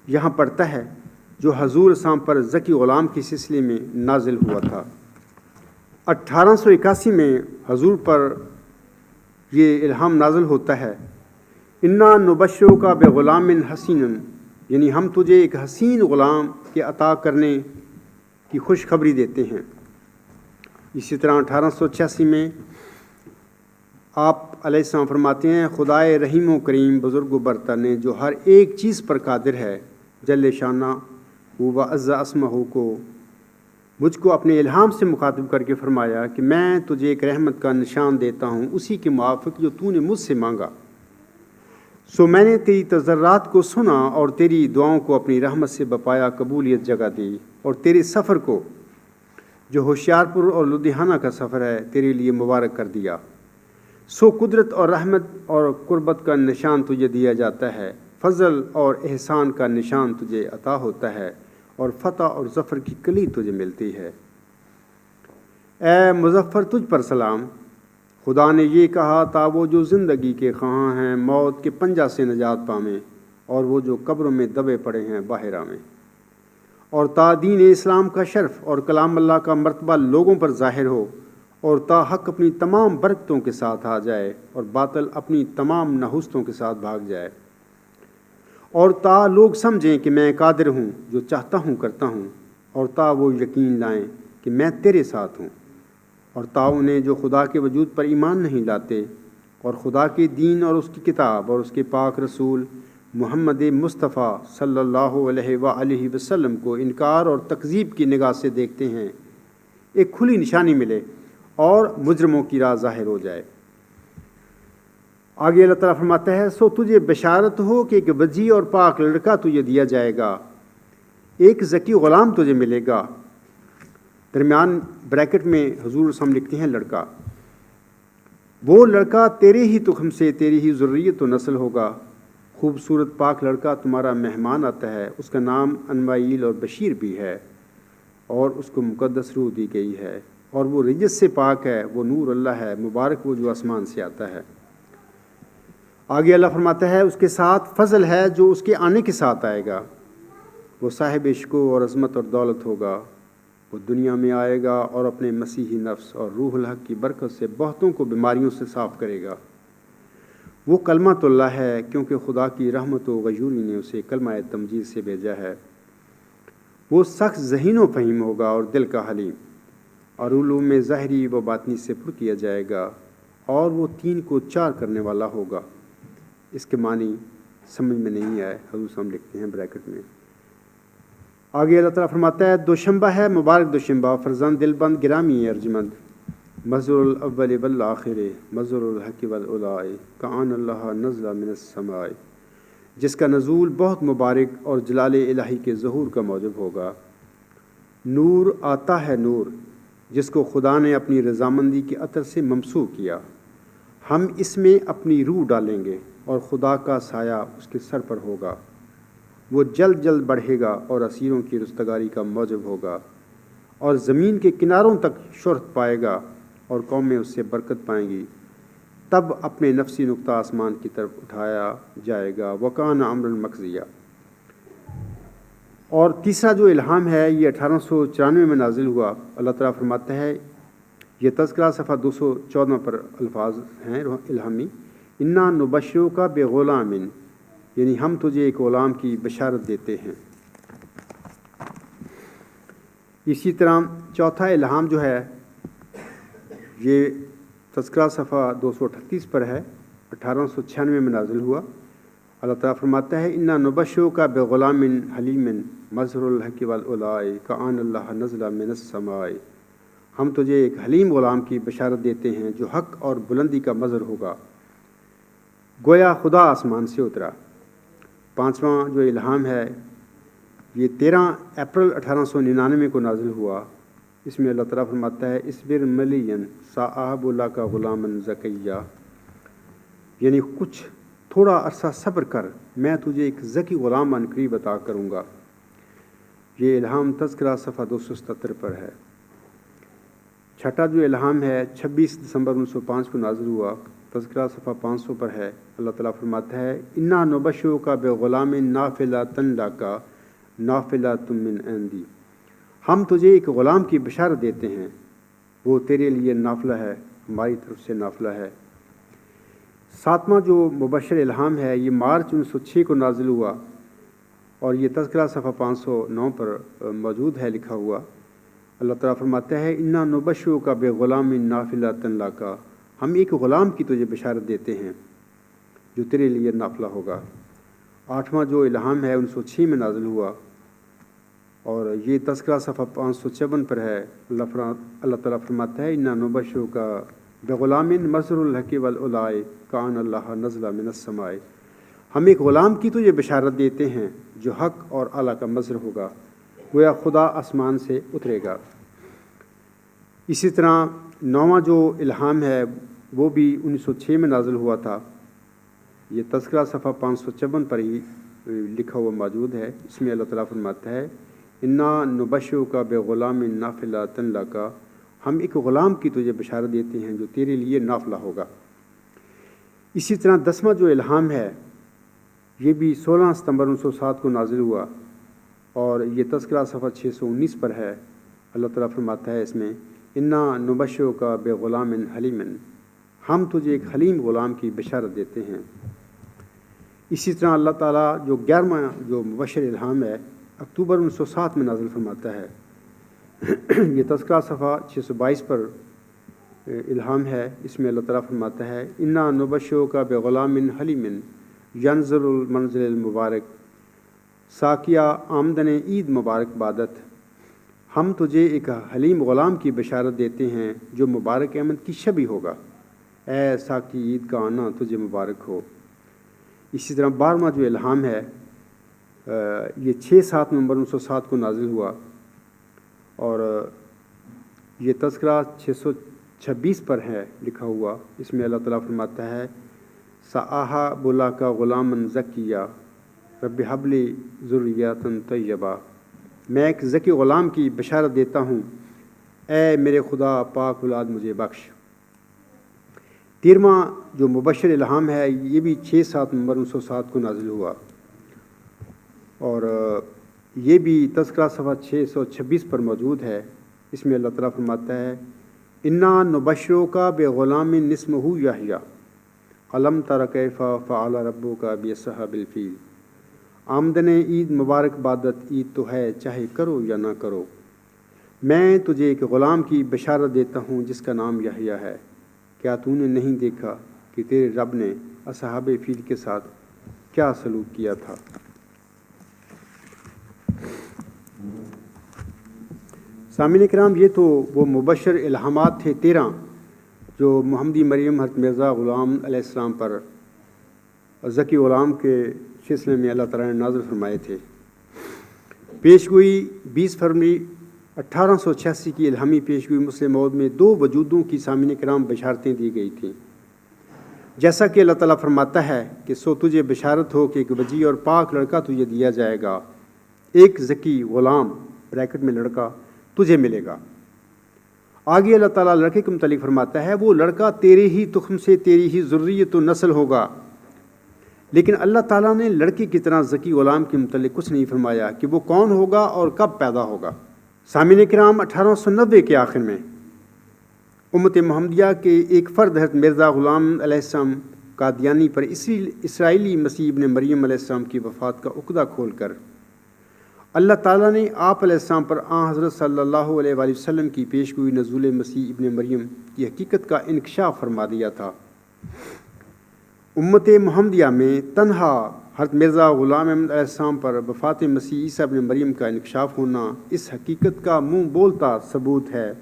یہاں پڑھتا ہے جو حضور اسلام پر ذکی غلام کے سلسلے میں نازل ہوا تھا۔ 1881 میں حضور پر یہ الہام نازل ہوتا ہے، انا نبشرک بغلام حسین، یعنی ہم تجھے ایک حسین غلام کے عطا کرنے کی خوشخبری دیتے ہیں۔ اسی طرح 1886 میں آپ علیہ السلام فرماتے ہیں، خدائے رحیم و کریم بزرگ و برتر نے جو ہر ایک چیز پر قادر ہے جل شانہ و عز اسمہ کو مجھ کو اپنے الہام سے مخاطب کر کے فرمایا کہ میں تجھے ایک رحمت کا نشان دیتا ہوں اسی کے موافق جو تو نے مجھ سے مانگا، سو میں نے تیری تضرعات کو سنا اور تیری دعاؤں کو اپنی رحمت سے بپایا قبولیت جگہ دی، اور تیرے سفر کو جو ہوشیار پور اور لدھیانہ کا سفر ہے تیرے لیے مبارک کر دیا، سو قدرت اور رحمت اور قربت کا نشان تجھے دیا جاتا ہے، فضل اور احسان کا نشان تجھے عطا ہوتا ہے، اور فتح اور ظفر کی کلید تجھے ملتی ہے۔ اے مظفر تجھ پر سلام، خدا نے یہ کہا تا وہ جو زندگی کے خواہاں ہیں موت کے پنجہ سے نجات پامیں، اور وہ جو قبروں میں دبے پڑے ہیں باہر آویں، اور تا دین اسلام کا شرف اور کلام اللہ کا مرتبہ لوگوں پر ظاہر ہو، اور تا حق اپنی تمام برکتوں کے ساتھ آ جائے اور باطل اپنی تمام نحوستوں کے ساتھ بھاگ جائے، اور تا لوگ سمجھیں کہ میں قادر ہوں جو چاہتا ہوں کرتا ہوں، اور تا وہ یقین لائیں کہ میں تیرے ساتھ ہوں، اور تا انہیں جو خدا کے وجود پر ایمان نہیں لاتے اور خدا کے دین اور اس کی کتاب اور اس کے پاک رسول محمد مصطفیٰ صلی اللہ علیہ وآلہ وسلم کو انکار اور تکذیب کی نگاہ سے دیکھتے ہیں، ایک کھلی نشانی ملے اور مجرموں کی راہ ظاہر ہو جائے۔ آگے اللہ تعالیٰ فرماتا ہے، سو تجھے بشارت ہو کہ ایک وجیح اور پاک لڑکا تجھے دیا جائے گا، ایک ذکی غلام تجھے ملے گا۔ درمیان بریکٹ میں حضور ہم لکھتے ہیں لڑکا، وہ لڑکا تیرے ہی تخم سے تیری ہی ذریت و نسل ہوگا، خوبصورت پاک لڑکا تمہارا مہمان آتا ہے، اس کا نام انمائیل اور بشیر بھی ہے، اور اس کو مقدس روح دی گئی ہے، اور وہ رجس سے پاک ہے، وہ نور اللہ ہے، مبارک وہ جو آسمان سے آتا ہے۔ آگے اللہ فرماتا ہے، اس کے ساتھ فضل ہے جو اس کے آنے کے ساتھ آئے گا، وہ صاحب عشق اور عظمت اور دولت ہوگا، وہ دنیا میں آئے گا اور اپنے مسیحی نفس اور روح الحق کی برکت سے بہتوں کو بیماریوں سے صاف کرے گا۔ وہ کلمۃ اللہ ہے کیونکہ خدا کی رحمت و غیوری نے اسے کلمہ تمجید سے بھیجا ہے۔ وہ سخت ذہین و فہیم ہوگا اور دل کا حلیم، اور علوم ظاہری و باطنی سے پر کیا جائے گا، اور وہ 3 کو 4 کرنے والا ہوگا۔ اس کے معنی سمجھ میں نہیں آئے، حضور ہم لکھتے ہیں بریکٹ میں۔ آگے اللہ تعالیٰ فرماتا ہے، دوشنبہ ہے مبارک دوشنبہ، فرزند دل بند گرامی ارجمند، مظہر الاول والآخر مظہر الحق والعلاء کعان اللہ نزل من السماء، جس کا نزول بہت مبارک اور جلال الہی کے ظہور کا موجب ہوگا۔ نور آتا ہے نور، جس کو خدا نے اپنی رضامندی کے عطر سے ممسوح کیا، ہم اس میں اپنی روح ڈالیں گے اور خدا کا سایہ اس کے سر پر ہوگا، وہ جلد جلد بڑھے گا اور اسیروں کی رستگاری کا موجب ہوگا، اور زمین کے کناروں تک شہرت پائے گا اور قومیں اس سے برکت پائیں گی، تب اپنے نفسی نقطہ آسمان کی طرف اٹھایا جائے گا، وکان امر مقضیہ۔ اور تیسرا جو الہام ہے یہ 1894 میں نازل ہوا۔ اللہ تعالیٰ فرماتا ہے، یہ تذکرہ صفحہ 214 پر الفاظ ہیں الہامی، انا نبشرک بغلام، یعنی ہم تجھے ایک غلام کی بشارت دیتے ہیں۔ اسی طرح چوتھا الہام جو ہے یہ تذکرہ صفحہ 238 پر ہے، 1896 میں نازل ہوا، اللہ تعالیٰ فرماتا ہے انا نبشو کا بغلام حلیم مظہر الحق والعلاء کان اللہ نزل من السماء، ہم تجھے ایک حلیم غلام کی بشارت دیتے ہیں جو حق اور بلندی کا مظہر ہوگا، گویا خدا آسمان سے اترا۔ پانچواں جو الہام ہے یہ 13 اپریل 1899 کو نازل ہوا۔ اس میں اللہ تعالیٰ فرماتا ہے اصبر ملین صاحب اللہ کا غلام زکیہ، یعنی کچھ تھوڑا عرصہ صبر کر، میں تجھے ایک ذکی غلام عن قریب عطا کروں گا۔ یہ الہام تذکرہ صفحہ 277 پر ہے۔ چھٹا جو الہام ہے 26 دسمبر 1905 کو نازل ہوا، تذکرہ صفحہ 500 پر ہے۔ اللہ تعالیٰ فرماتا ہے انا نبشو کا بغلام نافلۃ لک نافلۃ من عندی، ہم تجھے ایک غلام کی بشارت دیتے ہیں، وہ تیرے لیے نافلہ ہے، ہماری طرف سے نافلہ ہے۔ ساتواں جو مبشر الہام ہے یہ مارچ 1906 کو نازل ہوا اور یہ تذکرہ صفحہ 509 پر موجود ہے لکھا ہوا۔ اللہ تعالیٰ فرماتا ہے انا نبشو کا بغلام نافلۃ لک، ہم ایک غلام کی تجھے بشارت دیتے ہیں جو تیرے لیے نافلہ ہوگا۔ آٹھواں جو الہام ہے 1906 میں نازل ہوا اور یہ تذکرہ صفحہ 554 پر ہے۔ اللہ تعالیٰ فرماتا ہے انا نبشو کا بغلام مظہر الحق والعلاء کان اللہ نزل من السماء، ہم ایک غلام کی تجھے بشارت دیتے ہیں جو حق اور اعلیٰ کا مظہر ہوگا، گویا خدا آسمان سے اترے گا۔ اسی طرح نواں جو الہام ہے وہ بھی 1906 میں نازل ہوا تھا، یہ تذکرہ صفحہ 554 پر ہی لکھا ہوا موجود ہے۔ اس میں اللہ تعالیٰ فرماتا ہے انا نبشو کا بغلام نافلۃ لک، ہم ایک غلام کی تجھے بشارت دیتے ہیں جو تیرے لیے نافلہ ہوگا۔ اسی طرح 10واں جو الہام ہے یہ بھی 16 ستمبر 1907 کو نازل ہوا اور یہ تذکرہ صفحہ 619 پر ہے۔ اللہ تعالیٰ فرماتا ہے اس میں انا نبشو کا بغلام حلیم، ہم تجھے ایک حلیم غلام کی بشارت دیتے ہیں۔ اسی طرح اللہ تعالیٰ جو 11واں جو مبشر الہام ہے اکتوبر 1907 میں نازل فرماتا ہے، یہ تذکرہ صفحہ 622 پر الہام ہے۔ اس میں اللہ تعالیٰ فرماتا ہے انا نبشو کا بغلام حلیم ینظر المنزل المبارک ساقیہ آمدن عید مبارک بادت، ہم تجھے ایک حلیم غلام کی بشارت دیتے ہیں جو مبارک احمد کی شبی ہوگا، اے ساقی عید کا آنا تجھے مبارک ہو۔ اسی طرح 12واں جو الہام ہے یہ 6-7 نومبر 1907 کو نازل ہوا اور یہ تذکرہ 626 پر ہے لکھا ہوا۔ اس میں اللہ تعالیٰ فرماتا ہے صاحب اللہ کا غلام زکیہ رب حب لی ذریۃ طیبہ، میں ایک ذکی غلام کی بشارت دیتا ہوں، اے میرے خدا پاک اولاد مجھے بخش۔ 13واں جو مبشر الہام ہے یہ بھی 6-7 نومبر 1907 کو نازل ہوا اور یہ بھی تذکرہ صفحہ 626 پر موجود ہے۔ اس میں اللہ تعالیٰ فرماتا ہے انا نبشرو کا بغلام اسمہ یحییٰ الم تر کیف فعل ربک باصحاب الفیل، آمدن عید مبارک بادت عید تو ہے چاہے کرو یا نہ کرو، میں تجھے ایک غلام کی بشارت دیتا ہوں جس کا نام یحییٰ ہے، کیا تو نے نہیں دیکھا کہ تیرے رب نے اصحاب فیل کے ساتھ کیا سلوک کیا تھا۔ سامعین کرام یہ تو وہ مبشر الہامات تھے 13 جو محمدی مریم حضرت مرزا غلام علیہ السلام پر ذکی غلام کے سلسلے میں اللہ تعالیٰ نے نازل فرمائے تھے۔ پیشگوئی 20 فروری 1886 کی الہامی پیشگوئی مسلم موعود میں 2 وجودوں کی سامعین کرام بشارتیں دی گئی تھیں، جیسا کہ اللہ تعالیٰ فرماتا ہے کہ سو تجھے بشارت ہو کہ ایک وجیح اور پاک لڑکا تجھے دیا جائے گا، ایک ذکی غلام بریکٹ میں لڑکا تجھے ملے گا۔ آگے اللہ تعالیٰ لڑکے کے متعلق فرماتا ہے وہ لڑکا تیرے ہی تخم سے تیری ہی ذریت و نسل ہوگا، لیکن اللہ تعالیٰ نے لڑکے کی طرح ذکی غلام کے متعلق کچھ نہیں فرمایا کہ وہ کون ہوگا اور کب پیدا ہوگا۔ سامعین کرام 1890 کے آخر میں امت محمدیہ کے ایک فرد حضرت مرزا غلام علیہ السلام قادیانی پر اسرائیلی مسیح ابن مریم علیہ السلام کی وفات کا عقدہ کھول کر اللہ تعالیٰ نے آپ علیہ السلام پر آن حضرت صلی اللہ علیہ وآلہ وسلم کی پیشگوئی نزول مسیح ابن مریم کی حقیقت کا انکشاف فرما دیا تھا۔ امت محمدیہ میں تنہا حضرت مرزا غلام احمد علیہ السلام پر وفات مسیح عیسیٰ ابن مریم کا انکشاف ہونا اس حقیقت کا منہ بولتا ثبوت ہے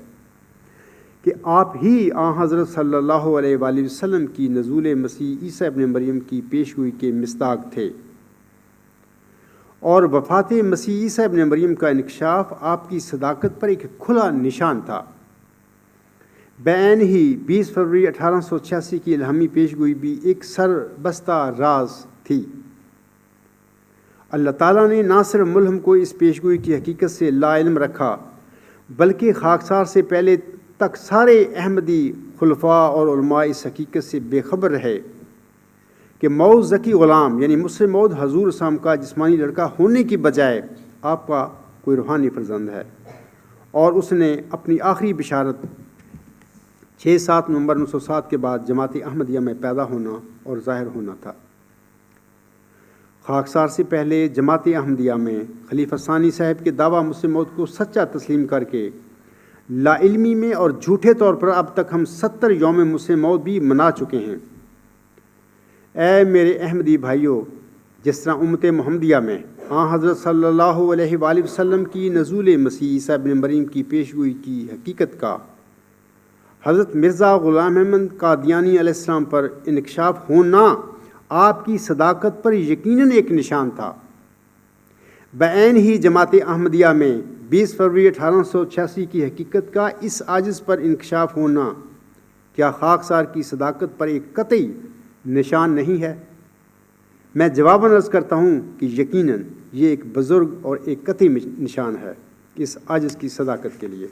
کہ آپ ہی آن حضرت صلی اللہ علیہ وآلہ وسلم کی نزول مسیح عیسیٰ ابن مریم کی پیشگوئی کے مصداق تھے، اور وفات مسیح عیسیٰ ابن مریم کا انکشاف آپ کی صداقت پر ایک کھلا نشان تھا۔ بعین ہی 20 فروری 1886 کی الہامی پیشگوئی بھی ایک سر بستہ راز تھی۔ اللہ تعالیٰ نے نہ صرف ملہم کو اس پیشگوئی کی حقیقت سے لا علم رکھا، بلکہ خاکسار سے پہلے تک سارے احمدی خلفاء اور علماء اس حقیقت سے بے خبر رہے کہ مؤز ذکی غلام یعنی مسلم موعود حضور اسلام کا جسمانی لڑکا ہونے کی بجائے آپ کا کوئی روحانی فرزند ہے، اور اس نے اپنی آخری بشارت 6-7 نومبر 1907 کے بعد جماعت احمدیہ میں پیدا ہونا اور ظاہر ہونا تھا۔ خاکسار سے پہلے جماعت احمدیہ میں خلیفہ ثانی صاحب کے دعویٰ مسلم موعود کو سچا تسلیم کر کے لا علمی میں اور جھوٹے طور پر اب تک ہم 70 یوم مسلم موعود بھی منا چکے ہیں۔ اے میرے احمدی بھائیوں، جس طرح امت محمدیہ میں حضرت صلی اللہ علیہ وآلہ وسلم کی نزول مسیح عیسیٰ ابن مریم کی پیشگوئی کی حقیقت کا حضرت مرزا غلام احمد قادیانی علیہ السلام پر انکشاف ہونا آپ کی صداقت پر یقیناً ایک نشان تھا۔ بعین ہی جماعت احمدیہ میں 20 فروری 1886 کی حقیقت کا اس عاجز پر انکشاف ہونا کیا خاکسار کی صداقت پر ایک قطعی نشان نہیں ہے؟ میں جواباً عرض کرتا ہوں کہ یقیناً یہ ایک بزرگ اور ایک قطعی نشان ہے اس عاجز کی صداقت کے لیے۔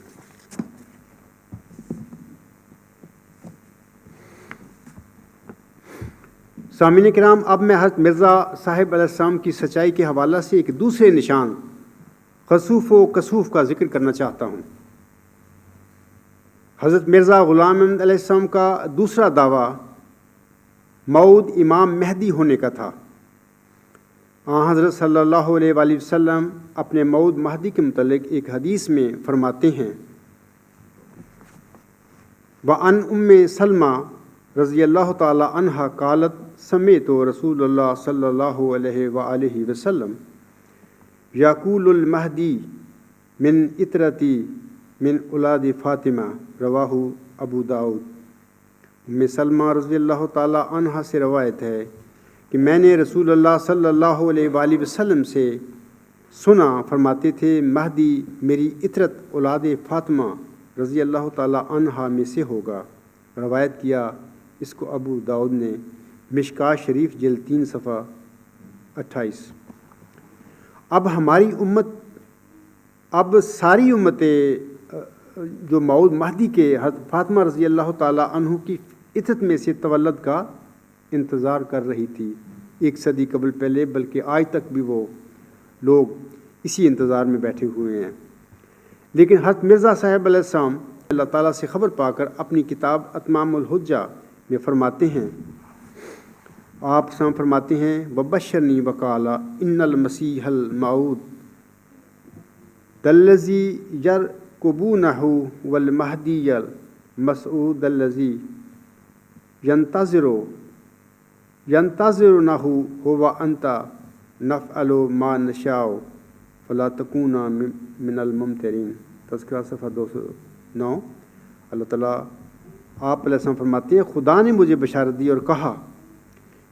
سامعین کرام، اب میں حضرت مرزا صاحب علیہ السلام کی سچائی کے حوالہ سے ایک دوسرے نشان خسوف و کسوف کا ذکر کرنا چاہتا ہوں۔ حضرت مرزا غلام احمد علیہ السلام کا دوسرا دعویٰ موعود امام مہدی ہونے کا تھا۔ حضرت صلی اللہ علیہ وآلہ وسلم اپنے موعود مہدی کے متعلق ایک حدیث میں فرماتے ہیں، وعن ام سلمہ رضی اللہ تعالی عنہا قالت سمعت رسول اللہ صلی اللہ علیہ وآلہ وسلم یقول المہدی من اطرتی من اولاد فاطمہ، رواہ ابو داؤد۔ ام سلمہ رضی اللہ تعالی عنہا سے روایت ہے کہ میں نے رسول اللہ صلی اللہ علیہ وآلہ وسلم سے سنا، فرماتے تھے مہدی میری اطرت اولاد فاطمہ رضی اللہ تعالی عنہا میں سے ہوگا۔ روایت کیا اس کو ابو داؤد نے، مشکاہ شریف جلد 3 صفحہ 28۔ اب ہماری امت، اب ساری امتیں جو موعود مہدی کے حضرت فاطمہ رضی اللہ تعالیٰ عنہ کی عطرت میں سے تولد کا انتظار کر رہی تھی 1 صدی قبل پہلے، بلکہ آج تک بھی وہ لوگ اسی انتظار میں بیٹھے ہوئے ہیں۔ لیکن حضرت مرزا صاحب علیہ السلام اللہ تعالیٰ سے خبر پا کر اپنی کتاب اتمام الحجہ میں فرماتے ہیں، آپ سام فرماتے ہیں وبشرنی وقال ان المسیح الموعود الذی یرقبونہ والمہدی المسعود الذی ینتظرونہ هو انت نفعل ما نشاء فلا تکون من الممترین۔ تذکرہ صفحہ 209۔ اللہ تعالیٰ آپ علیہ السلام فرماتے ہیں خدا نے مجھے بشارت دی اور کہا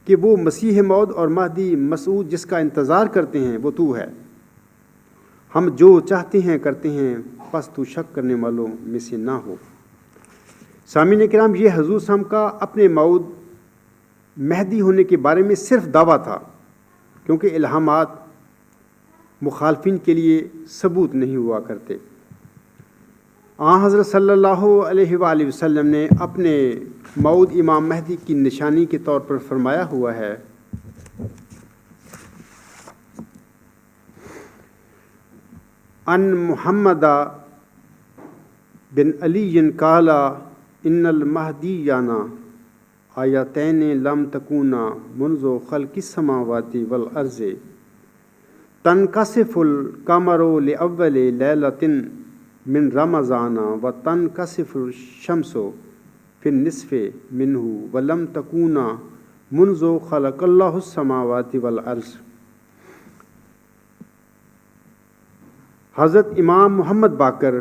کہ وہ مسیح موعود اور مہدی مسعود جس کا انتظار کرتے ہیں وہ تو ہے، ہم جو چاہتے ہیں کرتے ہیں، پس تو شک کرنے والوں میں سے نہ ہو۔ سامعین کرام، یہ حضور صلی اللہ علیہ وسلم کا اپنے موعود مہدی ہونے کے بارے میں صرف دعویٰ تھا، کیونکہ الہامات مخالفین کے لیے ثبوت نہیں ہوا کرتے۔ حضرت صلی اللہ علیہ وآلہ وسلم نے اپنے موعود امام مہدی کی نشانی کے طور پر فرمایا ہوا ہے، ان محمد بن علی قال ان المہدیانہ آیتین لم تکونا منذ خلق السماوات والارض تنکسف القمر لأول لیلۃ من رمضان و تنکسف الشمس فی النصف منہ ولم تکونا منذ خلق اللہ السماوات والارض۔ حضرت امام محمد باقر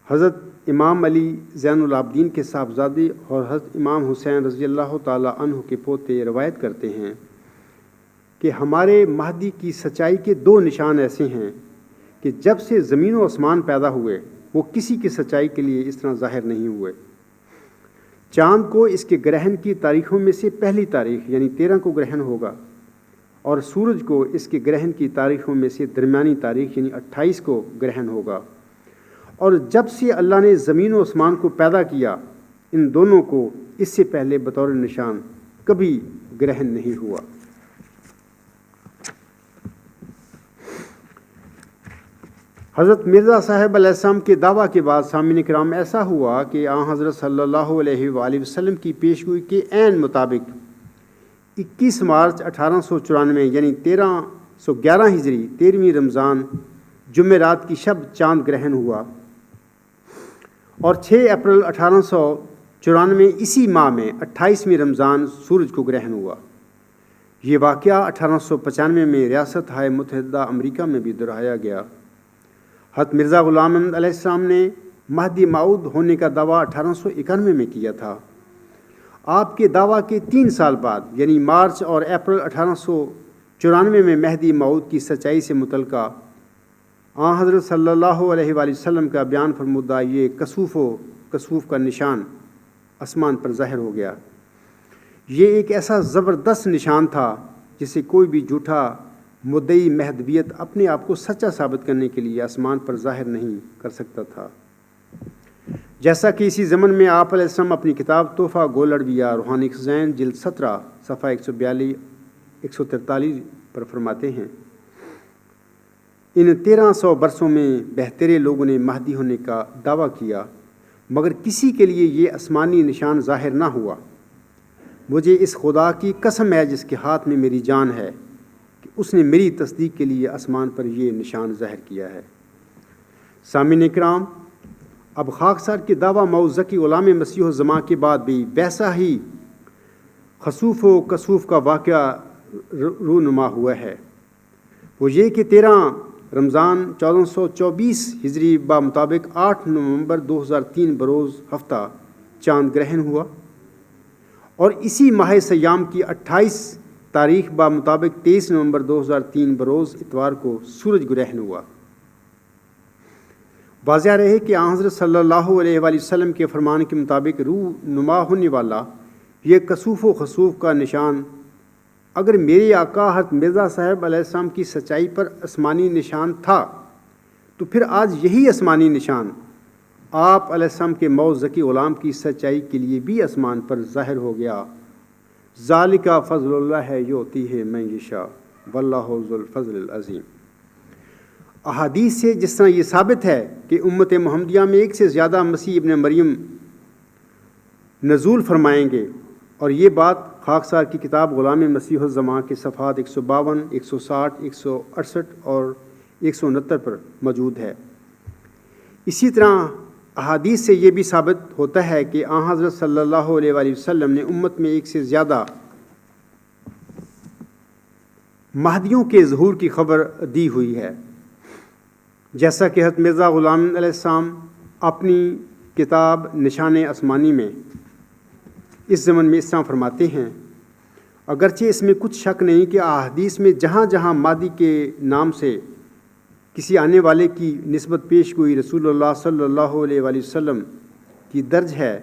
حضرت امام علی زین العابدین کے صاحبزادے اور حضرت امام حسین رضی اللہ تعالی عنہ کے پوتے روایت کرتے ہیں کہ ہمارے مہدی کی سچائی کے دو نشان ایسے ہیں کہ جب سے زمین و آسمان پیدا ہوئے وہ کسی کی سچائی کے لیے اس طرح ظاہر نہیں ہوئے۔ چاند کو اس کے گرہن کی تاریخوں میں سے پہلی تاریخ یعنی 13 کو گرہن ہوگا، اور سورج کو اس کے گرہن کی تاریخوں میں سے درمیانی تاریخ یعنی 28 کو گرہن ہوگا۔ اور جب سے اللہ نے زمین و آسمان کو پیدا کیا ان دونوں کو اس سے پہلے بطور نشان کبھی گرہن نہیں ہوا۔ حضرت مرزا صاحب علیہ السلام کے دعویٰ کے بعد سامعین کرام ایسا ہوا کہ آن حضرت صلی اللہ علیہ وآلہ وسلم کی پیشگوئی کے عین مطابق 21 مارچ 1894 یعنی 1311 ہجری 13ویں رمضان جمعرات کی شب چاند گرہن ہوا، اور 6 اپریل 1894 اسی ماہ میں 28ویں رمضان سورج کو گرہن ہوا۔ یہ واقعہ 1895 میں ریاست ہائے متحدہ امریکہ میں بھی دہرایا گیا۔ حضرت مرزا غلام احمد علیہ السلام نے مہدی موعود ہونے کا دعویٰ 1891 میں کیا تھا۔ آپ کے دعویٰ کے 3 سال بعد یعنی مارچ اور اپریل 1894 میں مہدی موعود کی سچائی سے متعلقہ آن حضرت صلی اللہ علیہ وآلہ وسلم کا بیان فرمودہ یہ کسوف کا نشان آسمان پر ظاہر ہو گیا۔ یہ ایک ایسا زبردست نشان تھا جسے کوئی بھی جھوٹا مدعی مہدویت اپنے آپ کو سچا ثابت کرنے کے لیے آسمان پر ظاہر نہیں کر سکتا تھا۔ جیسا کہ اسی زمن میں آپ علیہ السلام اپنی کتاب تحفہ گول اڈویہ روحانی خزائن جلد 17 صفحہ 142-143 پر فرماتے ہیں، ان 1300 برسوں میں بہترے لوگوں نے مہدی ہونے کا دعویٰ کیا مگر کسی کے لیے یہ آسمانی نشان ظاہر نہ ہوا۔ مجھے اس خدا کی قسم ہے جس کے ہاتھ میں میری جان ہے کہ اس نے میری تصدیق کے لیے آسمان پر یہ نشان ظاہر کیا ہے۔ سامعین اکرام، اب خاکسار کے دعویٰ موعظہ غلام مسیح الزمان کے بعد بھی ویسا ہی خسوف و کسوف کا واقعہ رونما ہوا ہے۔ وہ یہ کہ 13 رمضان 1424 ہجری بمطابق 8 نومبر 2003 بروز ہفتہ چاند گرہن ہوا، اور اسی ماہ سیام کی 28 تاریخ بمطابق 23 نومبر 2003 بروز اتوار کو سورج گرہن ہوا۔ واضح رہے کہ آن حضرت صلی اللہ علیہ وآلہ وسلم کے فرمان کے مطابق نما ہونے والا یہ کسوف و خسوف کا نشان اگر میرے آقا حضرت مرزا صاحب علیہ السلام کی سچائی پر آسمانی نشان تھا تو پھر آج یہی آسمانی نشان آپ علیہ السلام کے موعظہ غلام کی سچائی کے لیے بھی آسمان پر ظاہر ہو گیا۔ ذالک فضل اللہ یؤتیہ من یشاء واللہ ذو الفضل العظیم۔ احادیث سے جس طرح یہ ثابت ہے کہ امت محمدیہ میں ایک سے زیادہ مسیح ابن مریم نزول فرمائیں گے، اور یہ بات خاکسار کی کتاب غلام مسیح الزمان کے صفحات 152، 160، 168 اور 169 پر موجود ہے۔ اسی طرح احادیث سے یہ بھی ثابت ہوتا ہے کہ آن حضرت صلی اللہ علیہ وآلہ وسلم نے امت میں ایک سے زیادہ مہدیوں کے ظہور کی خبر دی ہوئی ہے، جیسا کہ حضرت مرزا غلام علیہ السلام اپنی کتاب نشان آسمانی میں اس زمن میں اس طرح فرماتے ہیں، اگرچہ اس میں کچھ شک نہیں کہ احادیث میں جہاں جہاں مہدی کے نام سے کسی آنے والے کی نسبت پیش گوئی رسول اللہ صلی اللہ علیہ وآلہ وسلم کی درج ہے،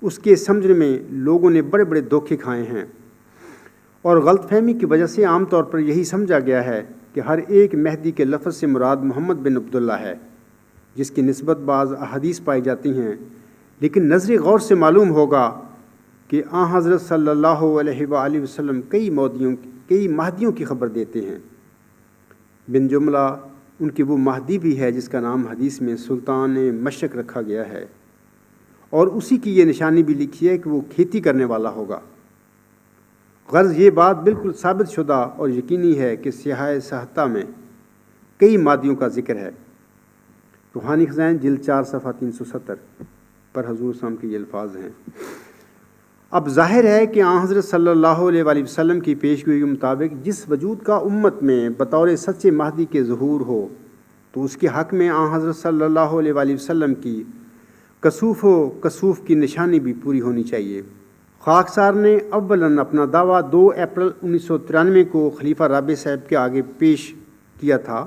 اس کے سمجھنے میں لوگوں نے بڑے بڑے دھوکے کھائے ہیں، اور غلط فہمی کی وجہ سے عام طور پر یہی سمجھا گیا ہے کہ ہر ایک مہدی کے لفظ سے مراد محمد بن عبداللہ ہے، جس کی نسبت بعض احادیث پائی جاتی ہیں، لیکن نظر غور سے معلوم ہوگا کہ آن حضرت صلی اللہ علیہ وآلہ وسلم کئی مہدیوں کی خبر دیتے ہیں۔ بن جملہ ان کی وہ مہدی بھی ہے جس کا نام حدیث میں سلطان مشرق رکھا گیا ہے، اور اسی کی یہ نشانی بھی لکھی ہے کہ وہ کھیتی کرنے والا ہوگا۔ غرض یہ بات بالکل ثابت شدہ اور یقینی ہے کہ سیاہ صحتہ میں کئی مہدیوں کا ذکر ہے۔ روحانی خزائن جلد 4 صفحہ 370 پر حضور صلی اللہ علیہ وسلم کے یہ الفاظ ہیں۔ اب ظاہر ہے کہ آن حضرت صلی اللہ علیہ وآلہ وسلم کی پیشگوئی کے مطابق جس وجود کا امت میں بطور سچے مہدی کے ظہور ہو تو اس کے حق میں آن حضرت صلی اللہ علیہ وآلہ وسلم کی کسوف و کسوف کی نشانی بھی پوری ہونی چاہیے۔ خاکسار نے اولاً اپنا دعویٰ 2 اپریل 1993 کو خلیفہ رابع صاحب کے آگے پیش کیا تھا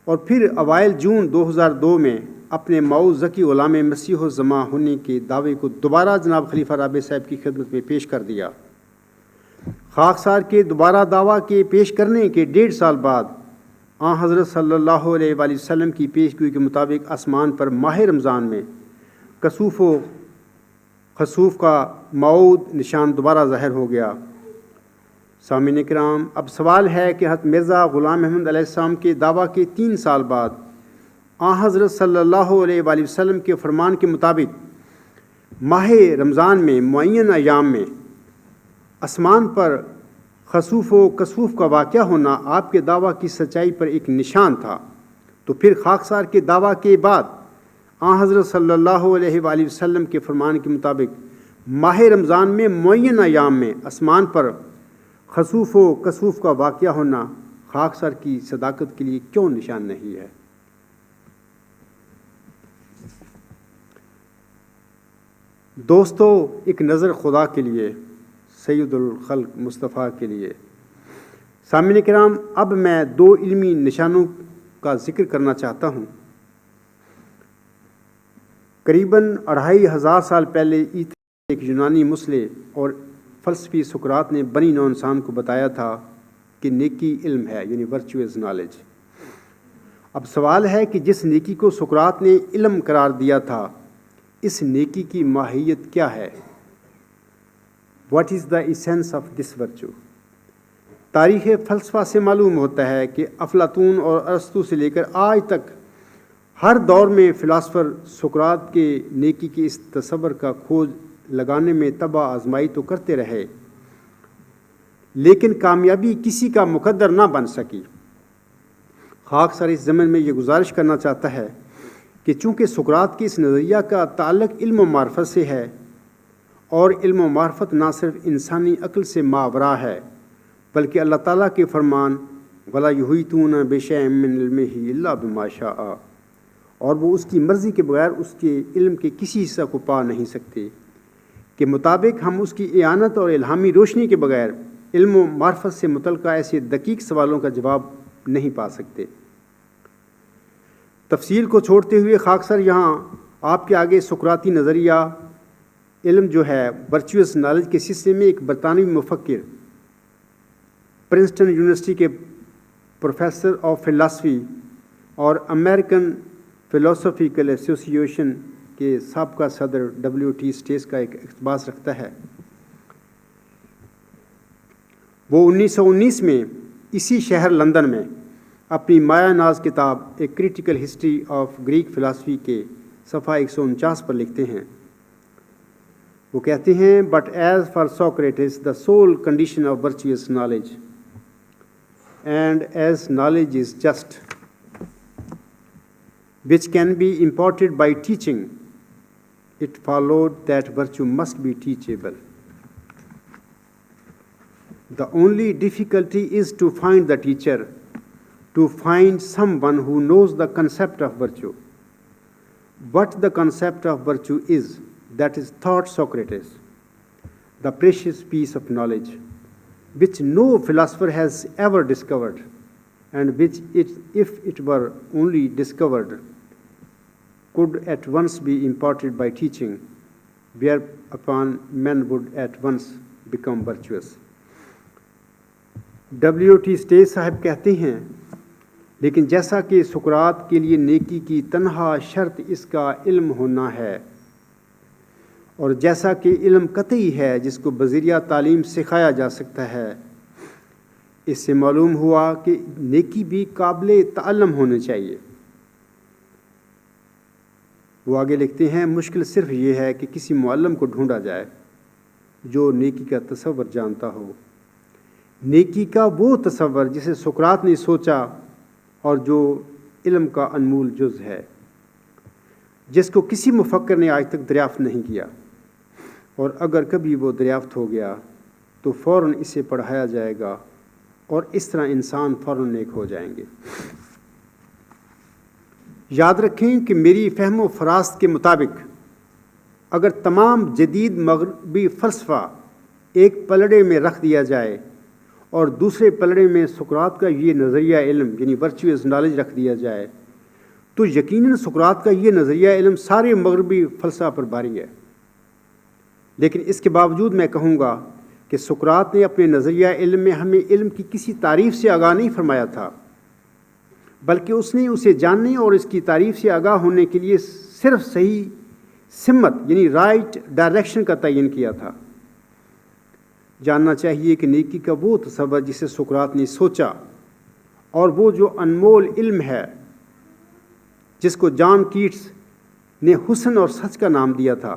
اور پھر اوائل جون 2002 میں اپنے مئو ذکی غلام مسیح الزماں ہونے کے دعوے کو دوبارہ جناب خلیفہ رابع صاحب کی خدمت میں پیش کر دیا۔ خاکسار کے دوبارہ دعویٰ کے پیش کرنے کے 1.5 سال بعد آن حضرت صلی اللہ علیہ وآلہ وسلم کی پیشگوئی کے مطابق آسمان پر ماہ رمضان میں کسوف و خسوف کا موعود نشان دوبارہ ظاہر ہو گیا۔ سامعین کرام، اب سوال ہے کہ حضرت مرزا غلام احمد علیہ السلام کے دعویٰ کے 3 سال بعد آن حضرت صلی اللہ علیہ وآلہ وسلم کے فرمان کے مطابق ماہ رمضان میں معین ایام میں آسمان پر خسوف و کسوف کا واقعہ ہونا آپ کے دعویٰ کی سچائی پر ایک نشان تھا، تو پھر خاکسار کے دعویٰ کے بعد آن حضرت صلی اللہ علیہ وآلہ وسلم کے فرمان کے مطابق ماہ رمضان میں معین ایام میں آسمان پر خسوف و کسوف کا واقعہ ہونا خاکسار کی صداقت کے لیے کیوں نشان نہیں ہے؟ دوستو، ایک نظر خدا کے لیے، سید الخلق مصطفیٰ کے لیے۔ سامعین کرام، اب میں 2 علمی نشانوں کا ذکر کرنا چاہتا ہوں۔ قریباً 2500 سال پہلے ایک یونانی مصلح اور فلسفی سقراط نے بنی نوع انسان کو بتایا تھا کہ نیکی علم ہے، یعنی ورچوئس نالج۔ اب سوال ہے کہ جس نیکی کو سقراط نے علم قرار دیا تھا، اس نیکی کی ماہیت کیا ہے؟ What is the essence of this virtue? تاریخ فلسفہ سے معلوم ہوتا ہے کہ افلاطون اور ارسطو سے لے کر آج تک ہر دور میں فلاسفر سقراط کے نیکی کے اس تصور کا کھوج لگانے میں تباہ آزمائی تو کرتے رہے، لیکن کامیابی کسی کا مقدر نہ بن سکی۔ خاکسار اس ضمن میں یہ گزارش کرنا چاہتا ہے کہ چونکہ سقراط کے اس نظریہ کا تعلق علم و معرفت سے ہے، اور علم و معرفت نہ صرف انسانی عقل سے ماورا ہے بلکہ اللہ تعالیٰ کے فرمان وَلَا يُحِيطُونَ بِشَيْءٍ مِّنْ عِلْمِهِ إِلَّا بِمَا شَاءَ، اور وہ اس کی مرضی کے بغیر اس کے علم کے کسی حصہ کو پا نہیں سکتے، کے مطابق ہم اس کی اعانت اور الہامی روشنی کے بغیر علم و معرفت سے متعلقہ ایسے دقیق سوالوں کا جواب نہیں پا سکتے۔ تفصیل کو چھوڑتے ہوئے خاکسار یہاں آپ کے آگے سقراطی نظریہ علم جو ہے ورچوئس نالج کے سلسلے میں ایک برطانوی مفکر، پرنسٹن یونیورسٹی کے پروفیسر آف فلاسفی اور امریکن فلاسفیکل ایسوسی ایشن کے سابقہ صدر WT اسٹیس کا ایک اقتباس رکھتا ہے۔ وہ 1919 میں اسی شہر لندن میں اپنی مایہ ناز کتاب a critical history of Greek philosophy کے صفحہ 149 پر لکھتے ہیں، وہ کہتے ہیں but as far Socrates the civil condition of virtuous knowledge and as knowledge is just which can be imparted by teaching, it followed that virtue must be teachable. The only difficulty is to find the teacher, to find someone who knows the concept of virtue. What the concept of virtue is, that is thought Socrates, the precious piece of knowledge, which no philosopher has ever discovered, and which, if it were only discovered, could at once be imparted by teaching, whereupon men would at once become virtuous. WT stays صاحب کہتے ہیں، لیکن جیسا کہ سقراط کے لیے نیکی کی تنہا شرط اس کا علم ہونا ہے، اور جیسا کہ علم قطعی ہے جس کو بذریعہ تعلیم سکھایا جا سکتا ہے، اس سے معلوم ہوا کہ نیکی بھی قابل تعلم ہونے چاہیے۔ وہ آگے لکھتے ہیں، مشکل صرف یہ ہے کہ کسی معلم کو ڈھونڈا جائے جو نیکی کا تصور جانتا ہو، نیکی کا وہ تصور جسے سقراط نے سوچا اور جو علم کا انمول جز ہے، جس کو کسی مفکر نے آج تک دریافت نہیں کیا۔ اور اگر کبھی وہ دریافت ہو گیا تو فوراً اسے پڑھایا جائے گا، اور اس طرح انسان فوراً نیک ہو جائیں گے۔ یاد رکھیں کہ میری فہم و فراست کے مطابق اگر تمام جدید مغربی فلسفہ ایک پلڑے میں رکھ دیا جائے اور دوسرے پلڑے میں سقراط کا یہ نظریہ علم یعنی ورچوئس نالج رکھ دیا جائے تو یقیناً سقراط کا یہ نظریہ علم سارے مغربی فلسفہ پر بھاری ہے۔ لیکن اس کے باوجود میں کہوں گا کہ سقراط نے اپنے نظریہ علم میں ہمیں علم کی کسی تعریف سے آگاہ نہیں فرمایا تھا، بلکہ اس نے اسے جاننے اور اس کی تعریف سے آگاہ ہونے کے لیے صرف صحیح سمت یعنی رائٹ ڈائریکشن کا تعین کیا تھا۔ جاننا چاہیے کہ نیکی کا وہ تصور جسے سقراط نے سوچا اور وہ جو انمول علم ہے جس کو جان کیٹس نے حسن اور سچ کا نام دیا تھا،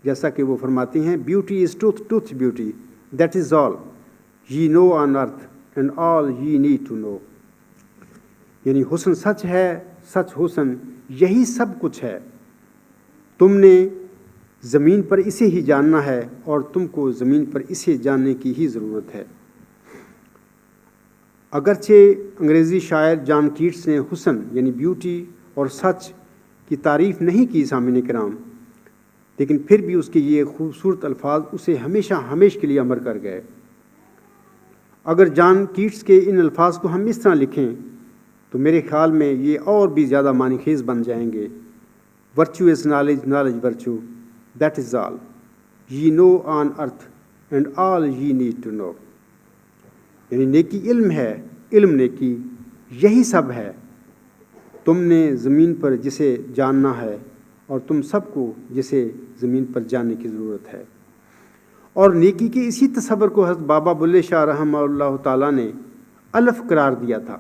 جیسا کہ وہ فرماتے ہیں beauty is truth, truth beauty, that is all ye know on earth and all ye need to know، یعنی حسن سچ ہے، سچ حسن، یہی سب کچھ ہے، تم نے زمین پر اسے ہی جاننا ہے اور تم کو زمین پر اسے جاننے کی ہی ضرورت ہے۔ اگرچہ انگریزی شاعر جان کیٹس نے حسن یعنی بیوٹی اور سچ کی تعریف نہیں کی سامعین کرام، لیکن پھر بھی اس کے یہ خوبصورت الفاظ اسے ہمیشہ ہمیشہ کے لیے امر کر گئے۔ اگر جان کیٹس کے ان الفاظ کو ہم اس طرح لکھیں تو میرے خیال میں یہ اور بھی زیادہ معنی خیز بن جائیں گے۔ Virtue is knowledge, knowledge virtue, that is all ye know on earth and all ye need to know، یعنی نیکی علم ہے، علم نیکی، یہی سب ہے، تم نے زمین پر جسے جاننا ہے اور تم سب کو جسے زمین پر جاننے کی ضرورت ہے۔ اور نیکی کے اسی تصور کو حضرت بابا بلے شاہ رحمہ اللہ تعالیٰ نے الف قرار دیا تھا،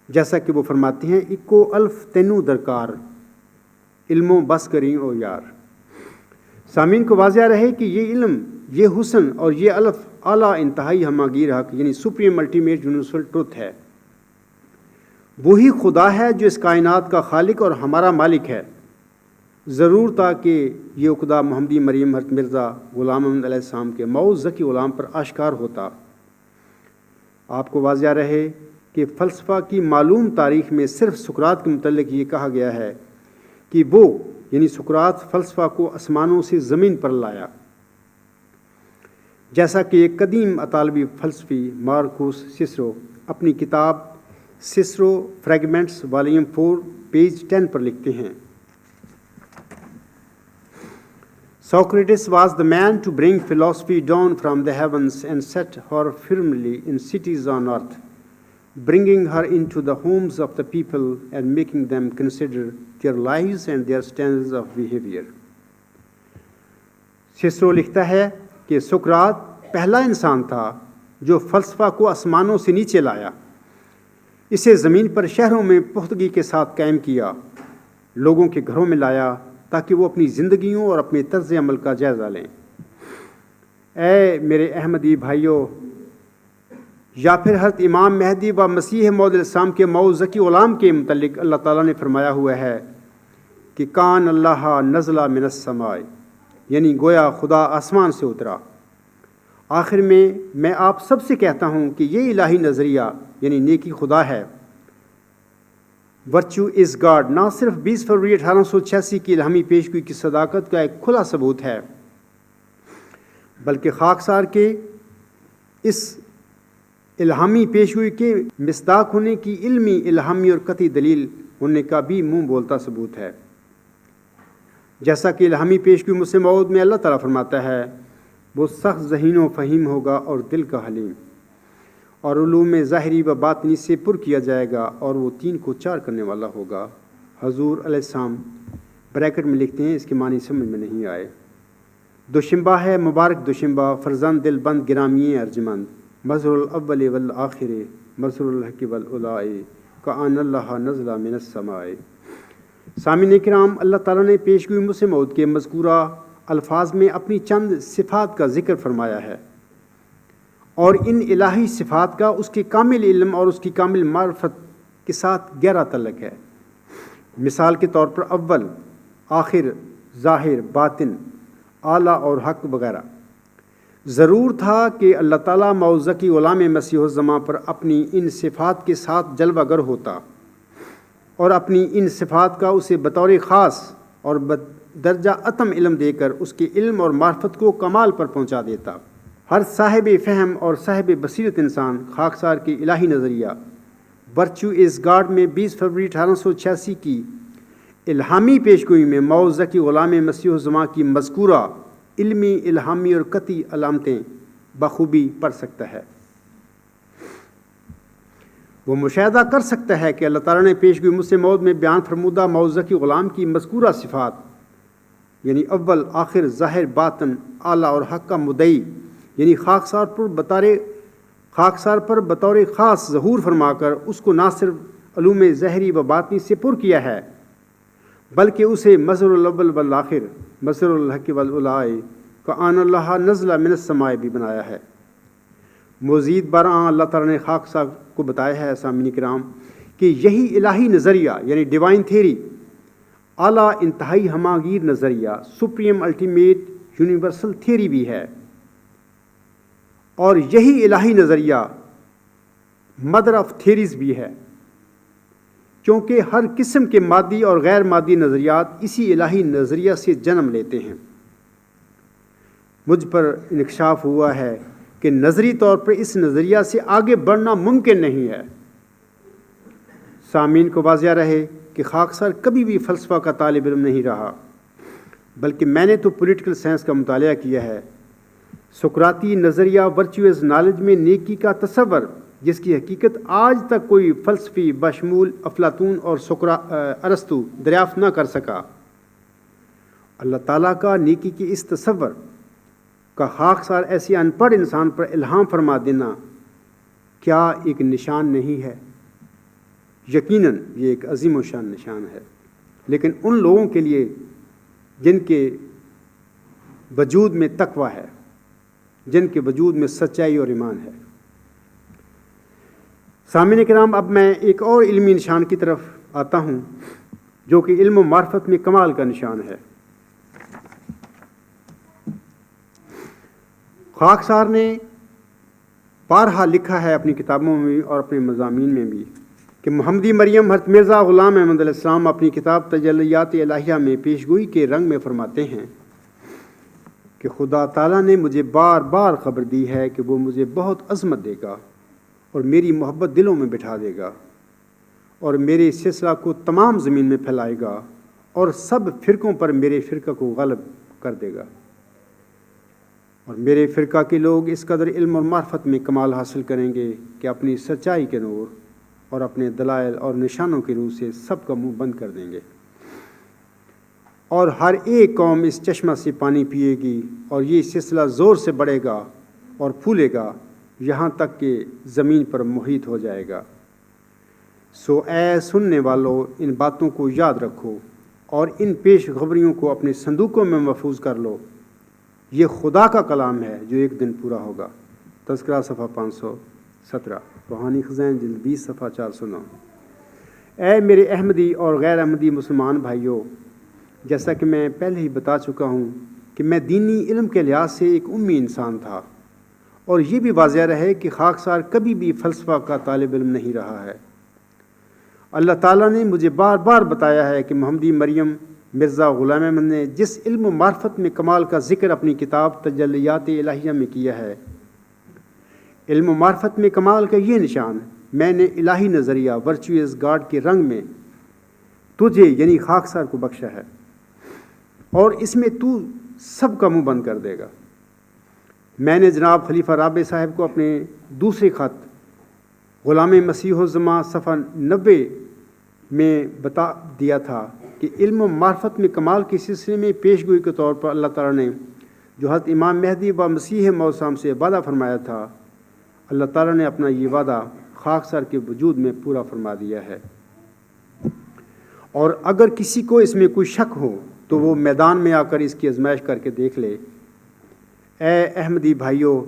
جیسا کہ وہ فرماتے ہیں اکو الف تینو درکار، علموں بس کریں او یار۔ سامعین کو واضح رہے کہ یہ علم، یہ حسن اور یہ الف اعلیٰ انتہائی ہماگیر حق یعنی سپریم الٹیمیٹ یونیورسل ٹروتھ ہے۔ وہی خدا ہے جو اس کائنات کا خالق اور ہمارا مالک ہے۔ ضرور تھا کہ یہ عقدہ محمدی مریم حضرت مرزا غلام احمد علیہ السلام کے معوذ ذکی غلام پر آشکار ہوتا۔ آپ کو واضح رہے کہ فلسفہ کی معلوم تاریخ میں صرف سقراط کے متعلق یہ کہا گیا ہے کہ وہ یعنی سقراط فلسفہ کو آسمانوں سے زمین پر لایا، جیسا کہ ایک قدیم اطالوی فلسفی مارکوس سسرو اپنی کتاب سسرو فریگمنٹس والیوم 4 پیج 10 پر لکھتے ہیں۔ Socrates was the man to bring philosophy down from the heavens and set her firmly in cities on earth, bringing her into the homes of the people and making them consider their lives and their standards of behavior۔ Cicero لکھتا ہے کہ سقراط پہلا انسان تھا جو فلسفہ کو آسمانوں سے نیچے لایا، اسے زمین پر شہروں میں پختگی کے ساتھ قائم کیا، لوگوں کے گھروں میں لایا تاکہ وہ اپنی زندگیوں اور اپنے طرز عمل کا جائزہ لیں۔ اے میرے احمدی بھائیوں، یا پھر حضرت امام مہدی و مسیح موعود السلام کے معوذ ذکی غلام کے متعلق اللہ تعالیٰ نے فرمایا ہوا ہے کہ کان اللہ نزل من السماء، یعنی گویا خدا آسمان سے اترا۔ آخر میں آپ سب سے کہتا ہوں کہ یہ الہی نظریہ یعنی نیکی خدا ہے، ورچو از گاڈ، نہ صرف 20 فروری 1886 کی الہامی پیشگوئی کی صداقت کا ایک کھلا ثبوت ہے، بلکہ خاکسار کے اس الہامی پیشگوئی کے مصداق ہونے کی علمی، الہامی اور قطعی دلیل ہونے کا بھی منہ بولتا ثبوت ہے۔ جیسا کہ الہامی پیشگوئی مسلم موعود میں اللہ تعالیٰ فرماتا ہے وہ سخت ذہین و فہیم ہوگا اور دل کا حلیم، اور علوم ظاہری و باطنی سے پر کیا جائے گا، اور وہ 3 کو 4 کرنے والا ہوگا۔ حضور علیہ السلام بریکٹ میں لکھتے ہیں، اس کے معنی سمجھ میں نہیں آئے۔ دوشنبہ ہے مبارک دوشنبہ، فرزند دل بند گرامی ارجمند، مظہر الاول والآخر، مظہر الحق والعلاء، کأن اللہ نزل من السماء۔ سامعین کرام، اللہ تعالیٰ نے پیشگوئی مسلم موعود کے مذکورہ الفاظ میں اپنی چند صفات کا ذکر فرمایا ہے، اور ان الہی صفات کا اس کے کامل علم اور اس کی کامل معرفت کے ساتھ گہرا تعلق ہے۔ مثال کے طور پر اول، آخر، ظاہر، باطن، اعلیٰ اور حق وغیرہ۔ ضرور تھا کہ اللہ تعالیٰ موعظہ غلام مسیح الزماں پر اپنی ان صفات کے ساتھ جلوہ گر ہوتا اور اپنی ان صفات کا اسے بطور خاص اور درجہ اتم علم دے کر اس کے علم اور معرفت کو کمال پر پہنچا دیتا۔ ہر صاحب فہم اور صاحب بصیرت انسان خاکسار کے الہی نظریہ ورچو از گاڈ میں 20 فروری 1886 کی الہامی پیشگوئی میں موعظہ غلام مسیح الزماں کی مذکورہ علمی، الہامی اور قطعی علامتیں بخوبی پڑھ سکتا ہے۔ وہ مشاہدہ کر سکتا ہے کہ اللہ تعالیٰ نے پیشگوئی مسیح موعود میں بیان فرمودہ موعظہ غلام کی مذکورہ صفات یعنی اول، آخر، ظاہر، باطن، اعلیٰ اور حق کا مدعی یعنی خاکسار پر بطور خاص ظہور فرما کر اس کو نہ صرف علوم ظاہری و باطنی سے پر کیا ہے بلکہ اسے مظہر الاول والآخر، مظہر الحق والعلاء کأن اللہ نزل من السماء بھی بنایا ہے۔ مزید برآں اللہ تعالیٰ نے خاکسار کو بتایا ہے سامعین کرام کہ یہی الہی نظریہ یعنی ڈیوائن تھیری اعلیٰ، انتہائی ہماگیر نظریہ، سپریم الٹیمیٹ یونیورسل تھیری بھی ہے، اور یہی الہی نظریہ مدر آف تھیریز بھی ہے، کیونکہ ہر قسم کے مادی اور غیر مادی نظریات اسی الہی نظریہ سے جنم لیتے ہیں۔ مجھ پر انکشاف ہوا ہے کہ نظری طور پر اس نظریہ سے آگے بڑھنا ممکن نہیں ہے۔ سامعین کو واضح رہے کہ خاکسار کبھی بھی فلسفہ کا طالب علم نہیں رہا، بلکہ میں نے تو پولیٹیکل سائنس کا مطالعہ کیا ہے۔ سقراطی نظریہ ورچوئز نالج میں نیکی کا تصور، جس کی حقیقت آج تک کوئی فلسفی بشمول افلاطون اور ارسطو دریافت نہ کر سکا، اللہ تعالیٰ کا نیکی کے اس تصور کا خاکسار ایسے ان پڑھ انسان پر الہام فرما دینا کیا ایک نشان نہیں ہے؟ یقیناً یہ ایک عظیم و شان نشان ہے، لیکن ان لوگوں کے لیے جن کے وجود میں تقویٰ ہے، جن کے وجود میں سچائی اور ایمان ہے۔ سامعین کرام، اب میں ایک اور علمی نشان کی طرف آتا ہوں جو کہ علم و معرفت میں کمال کا نشان ہے۔ خاکسار نے بارہا لکھا ہے اپنی کتابوں میں بھی اور اپنے مضامین میں بھی کہ محمدی مریم حضرت مرزا غلام احمد علیہ السلام اپنی کتاب تجلیات الہیہ میں پیشگوئی کے رنگ میں فرماتے ہیں کہ خدا تعالیٰ نے مجھے بار بار خبر دی ہے کہ وہ مجھے بہت عظمت دے گا اور میری محبت دلوں میں بٹھا دے گا اور میرے سلسلہ کو تمام زمین میں پھیلائے گا اور سب فرقوں پر میرے فرقہ کو غالب کر دے گا، اور میرے فرقہ کے لوگ اس قدر علم اور معرفت میں کمال حاصل کریں گے کہ اپنی سچائی کے نور اور اپنے دلائل اور نشانوں کے روح سے سب کا منہ بند کر دیں گے، اور ہر ایک قوم اس چشمہ سے پانی پیے گی اور یہ سلسلہ زور سے بڑھے گا اور پھولے گا یہاں تک کہ زمین پر محیط ہو جائے گا۔ سو اے سننے والوں، ان باتوں کو یاد رکھو اور ان پیش خبریوں کو اپنے صندوقوں میں محفوظ کر لو۔ یہ خدا کا کلام ہے جو ایک دن پورا ہوگا۔ تذکرہ صفحہ 517، روحانی خزائن جلد 20 صفحہ 409۔ اے میرے احمدی اور غیر احمدی مسلمان بھائیوں، جیسا کہ میں پہلے ہی بتا چکا ہوں کہ میں دینی علم کے لحاظ سے ایک امی انسان تھا، اور یہ بھی واضح رہے کہ خاکسار کبھی بھی فلسفہ کا طالب علم نہیں رہا ہے۔ اللہ تعالیٰ نے مجھے بار بار بتایا ہے کہ محمدی مریم مرزا غلام احمد نے جس علم و معرفت میں کمال کا ذکر اپنی کتاب تجلیات الہیہ میں کیا ہے، علم و معرفت میں کمال کا یہ نشان میں نے الہی نظریہ ورچوئز گاڈ کے رنگ میں تجھے یعنی خاکسار کو بخشا ہے، اور اس میں تو سب کا منہ بند کر دے گا۔ میں نے جناب خلیفہ رابع صاحب کو اپنے دوسرے خط غلام مسیح الزماں صفحہ 90 میں بتا دیا تھا کہ علم و معرفت میں کمال کے سلسلے میں پیشگوئی کے طور پر اللہ تعالیٰ نے جو حضرت امام مہدی و مسیح موعود السلام سے وعدہ فرمایا تھا، اللہ تعالیٰ نے اپنا یہ وعدہ خاکسار کے وجود میں پورا فرما دیا ہے۔ اور اگر کسی کو اس میں کوئی شک ہو تو وہ میدان میں آ کر اس کی آزمائش کر کے دیکھ لے۔ اے احمدی بھائیوں،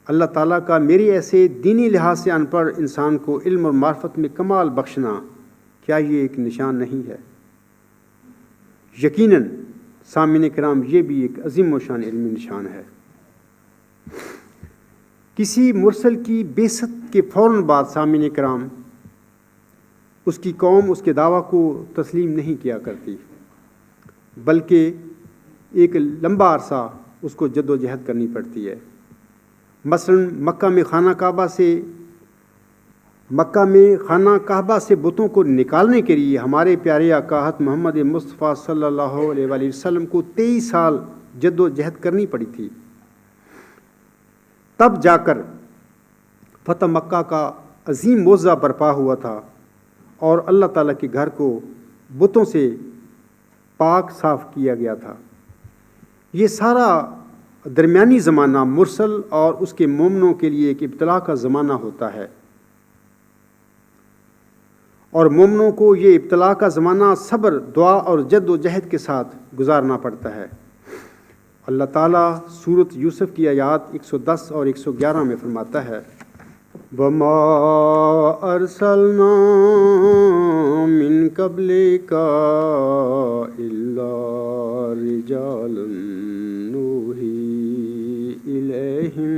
اللہ تعالیٰ کا میرے ایسے دینی لحاظ سے ان پڑھ انسان کو علم اور معرفت میں کمال بخشنا کیا یہ ایک نشان نہیں ہے؟ یقیناً سامعین کرام یہ بھی ایک عظیم و شان علمی نشان ہے۔ کسی مرسل کی بعثت کے فوراً بعد سامعین کرام اس کی قوم اس کے دعویٰ کو تسلیم نہیں کیا کرتی، بلکہ ایک لمبا عرصہ اس کو جد و جہد کرنی پڑتی ہے۔ مثلاً مکہ میں خانہ کعبہ سے بتوں کو نکالنے کے لیے ہمارے پیارے آقا حضرت محمد مصطفیٰ صلی اللہ علیہ وآلہ وسلم کو 23 سال جد و جہد کرنی پڑی تھی، تب جا کر فتح مکہ کا عظیم معجزہ برپا ہوا تھا اور اللہ تعالیٰ کے گھر کو بتوں سے پاک صاف کیا گیا تھا۔ یہ سارا درمیانی زمانہ مرسل اور اس کے مومنوں کے لیے ایک ابتلا کا زمانہ ہوتا ہے، اور مومنوں کو یہ ابتلا کا زمانہ صبر، دعا اور جد و جہد کے ساتھ گزارنا پڑتا ہے۔ اللہ تعالیٰ سورۃ یوسف کی آیات 110 اور 111 میں فرماتا ہے، وَمَا أَرْسَلْنَا مِن قَبْلِكَ إِلَّا رِجَالًا نُوحِي إِلَيْهِم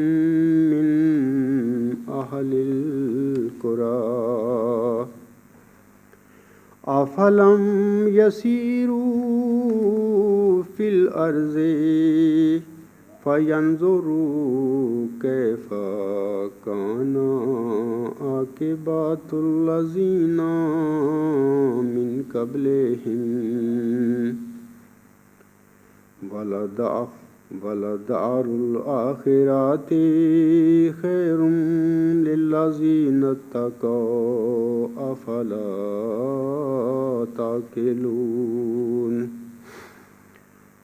مِّنْ أَهْلِ الْقُرَىٰ أَفَلَمْ يَسِيرُوا فِي الْأَرْضِ فَيَنظُرُوا كَيْفَ كَانَ عَاقِبَةُ الَّذِينَ مِن قَبْلِهِمْ وَلَدَارُ الْآخِرَةِ خَيْرٌ لِلَّذِينَ اتَّقَوْا أَفَلَا تَعْقِلُونَ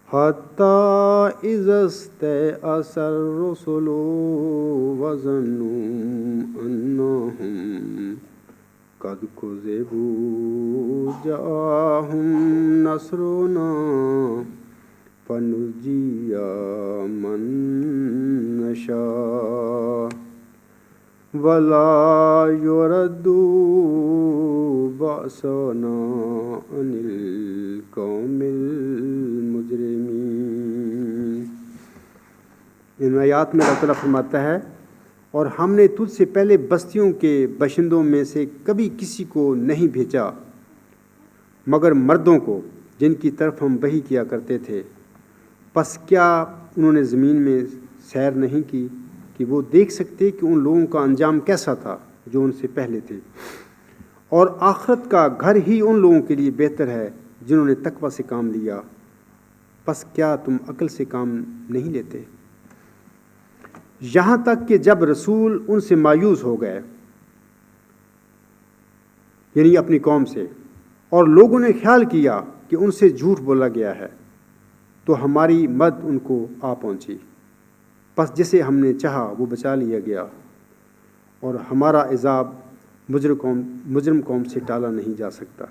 حَتَّى إِذَا اسْتَيْأَسَ الرُّسُلُ وَظَنُّوا أَنَّهُمْ قَدْ كُذِبُوا جَاءَهُمْ نَصْرُنَا فَنُجِّيَ مَن نَّشَاءُ وَلَا يُرَدُّ بَأْسُنَا عَنِ الْقَوْمِ الْمُجْرِمِينَ۔ ان آیات میں اللہ تعالیٰ فرماتا ہے، اور ہم نے تجھ سے پہلے بستیوں کے باشندوں میں سے کبھی کسی کو نہیں بھیجا مگر مردوں کو جن کی طرف ہم وحی کیا کرتے تھے، پس کیا انہوں نے زمین میں سیر نہیں کی کہ وہ دیکھ سکتے کہ ان لوگوں کا انجام کیسا تھا جو ان سے پہلے تھے، اور آخرت کا گھر ہی ان لوگوں کے لیے بہتر ہے جنہوں نے تقوی سے کام لیا، پس کیا تم عقل سے کام نہیں لیتے؟ یہاں تک کہ جب رسول ان سے مایوس ہو گئے، یعنی اپنی قوم سے، اور لوگوں نے خیال کیا کہ ان سے جھوٹ بولا گیا ہے، تو ہماری مدد ان کو آ پہنچی، پس جسے ہم نے چاہا وہ بچا لیا گیا، اور ہمارا عذاب مجرم قوم سے ٹالا نہیں جا سکتا۔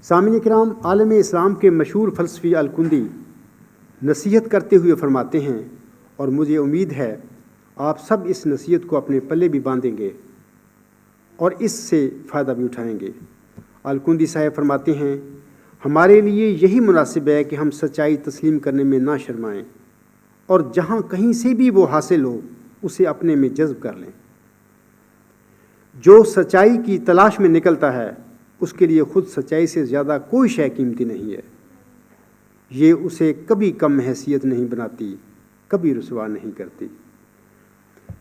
سامعین کرام، عالم اسلام کے مشہور فلسفی الکندی نصیحت کرتے ہوئے فرماتے ہیں، اور مجھے امید ہے آپ سب اس نصیحت کو اپنے پلے بھی باندھیں گے اور اس سے فائدہ بھی اٹھائیں گے۔ الکندی صاحب فرماتے ہیں، ہمارے لیے یہی مناسب ہے کہ ہم سچائی تسلیم کرنے میں نہ شرمائیں، اور جہاں کہیں سے بھی وہ حاصل ہو اسے اپنے میں جذب کر لیں۔ جو سچائی کی تلاش میں نکلتا ہے اس کے لیے خود سچائی سے زیادہ کوئی شے قیمتی نہیں ہے، یہ اسے کبھی کم حیثیت نہیں بناتی، کبھی رسوا نہیں کرتی۔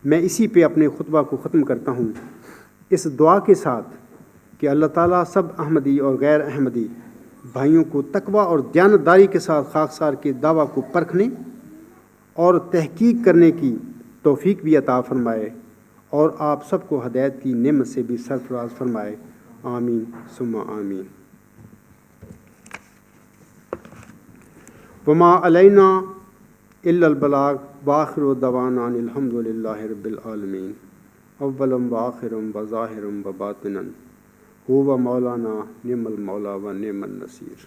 میں اسی پہ اپنے خطبہ کو ختم کرتا ہوں، اس دعا کے ساتھ کہ اللہ تعالیٰ سب احمدی اور غیر احمدی بھائیوں کو تقوی اور دیانتداری کے ساتھ خاکسار کے دعویٰ کو پرکھنے اور تحقیق کرنے کی توفیق بھی عطا فرمائے، اور آپ سب کو ہدایت کی نعمت سے بھی سرفراز فرمائے۔ آمین ثم آمین۔ وما علینا الا البلاغ وآخر دعوانا ان الحمد للہ رب العالمین۔ اولا وآخرا وظاہرا وباطنا هو مولانا نعم المولا و نعم النصیر۔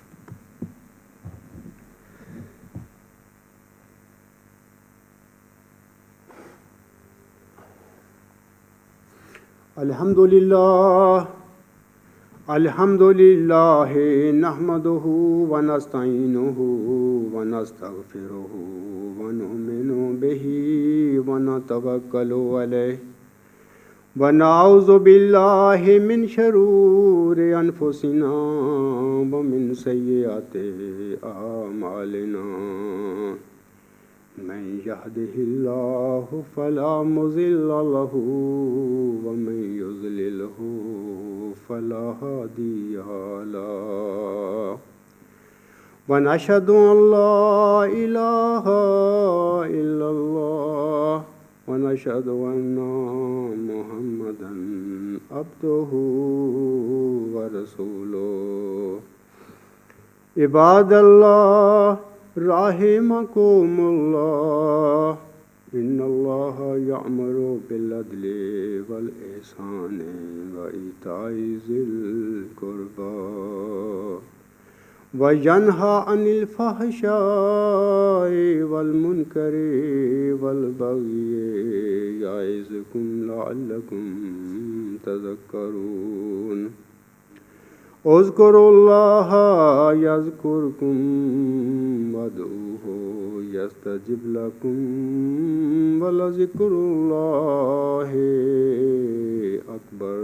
الحمد للہ الحمد للہ نحمدہ ونستعینہ ونستغفرہ ونؤمن بہ ونتوکل علیہ ونعوذ باللہ من شرور انفسنا ومن سیئات اعمالنا من يهده الله فلا مضل له ومن يضلله فلا هادي له ونشهد أن لا إله إلا الله ونشهد أن محمدا عبده ورسوله عباد الله رحمكم الله إن الله يأمر بالعدل والإحسان وإيتاء ذي القربى وينهى عن الفحشاء والمنكر والبغي يعظكم لعلكم تذكرون اذكروا الله يذكركم وادعوه يستجب لكم ولذكر الله أكبر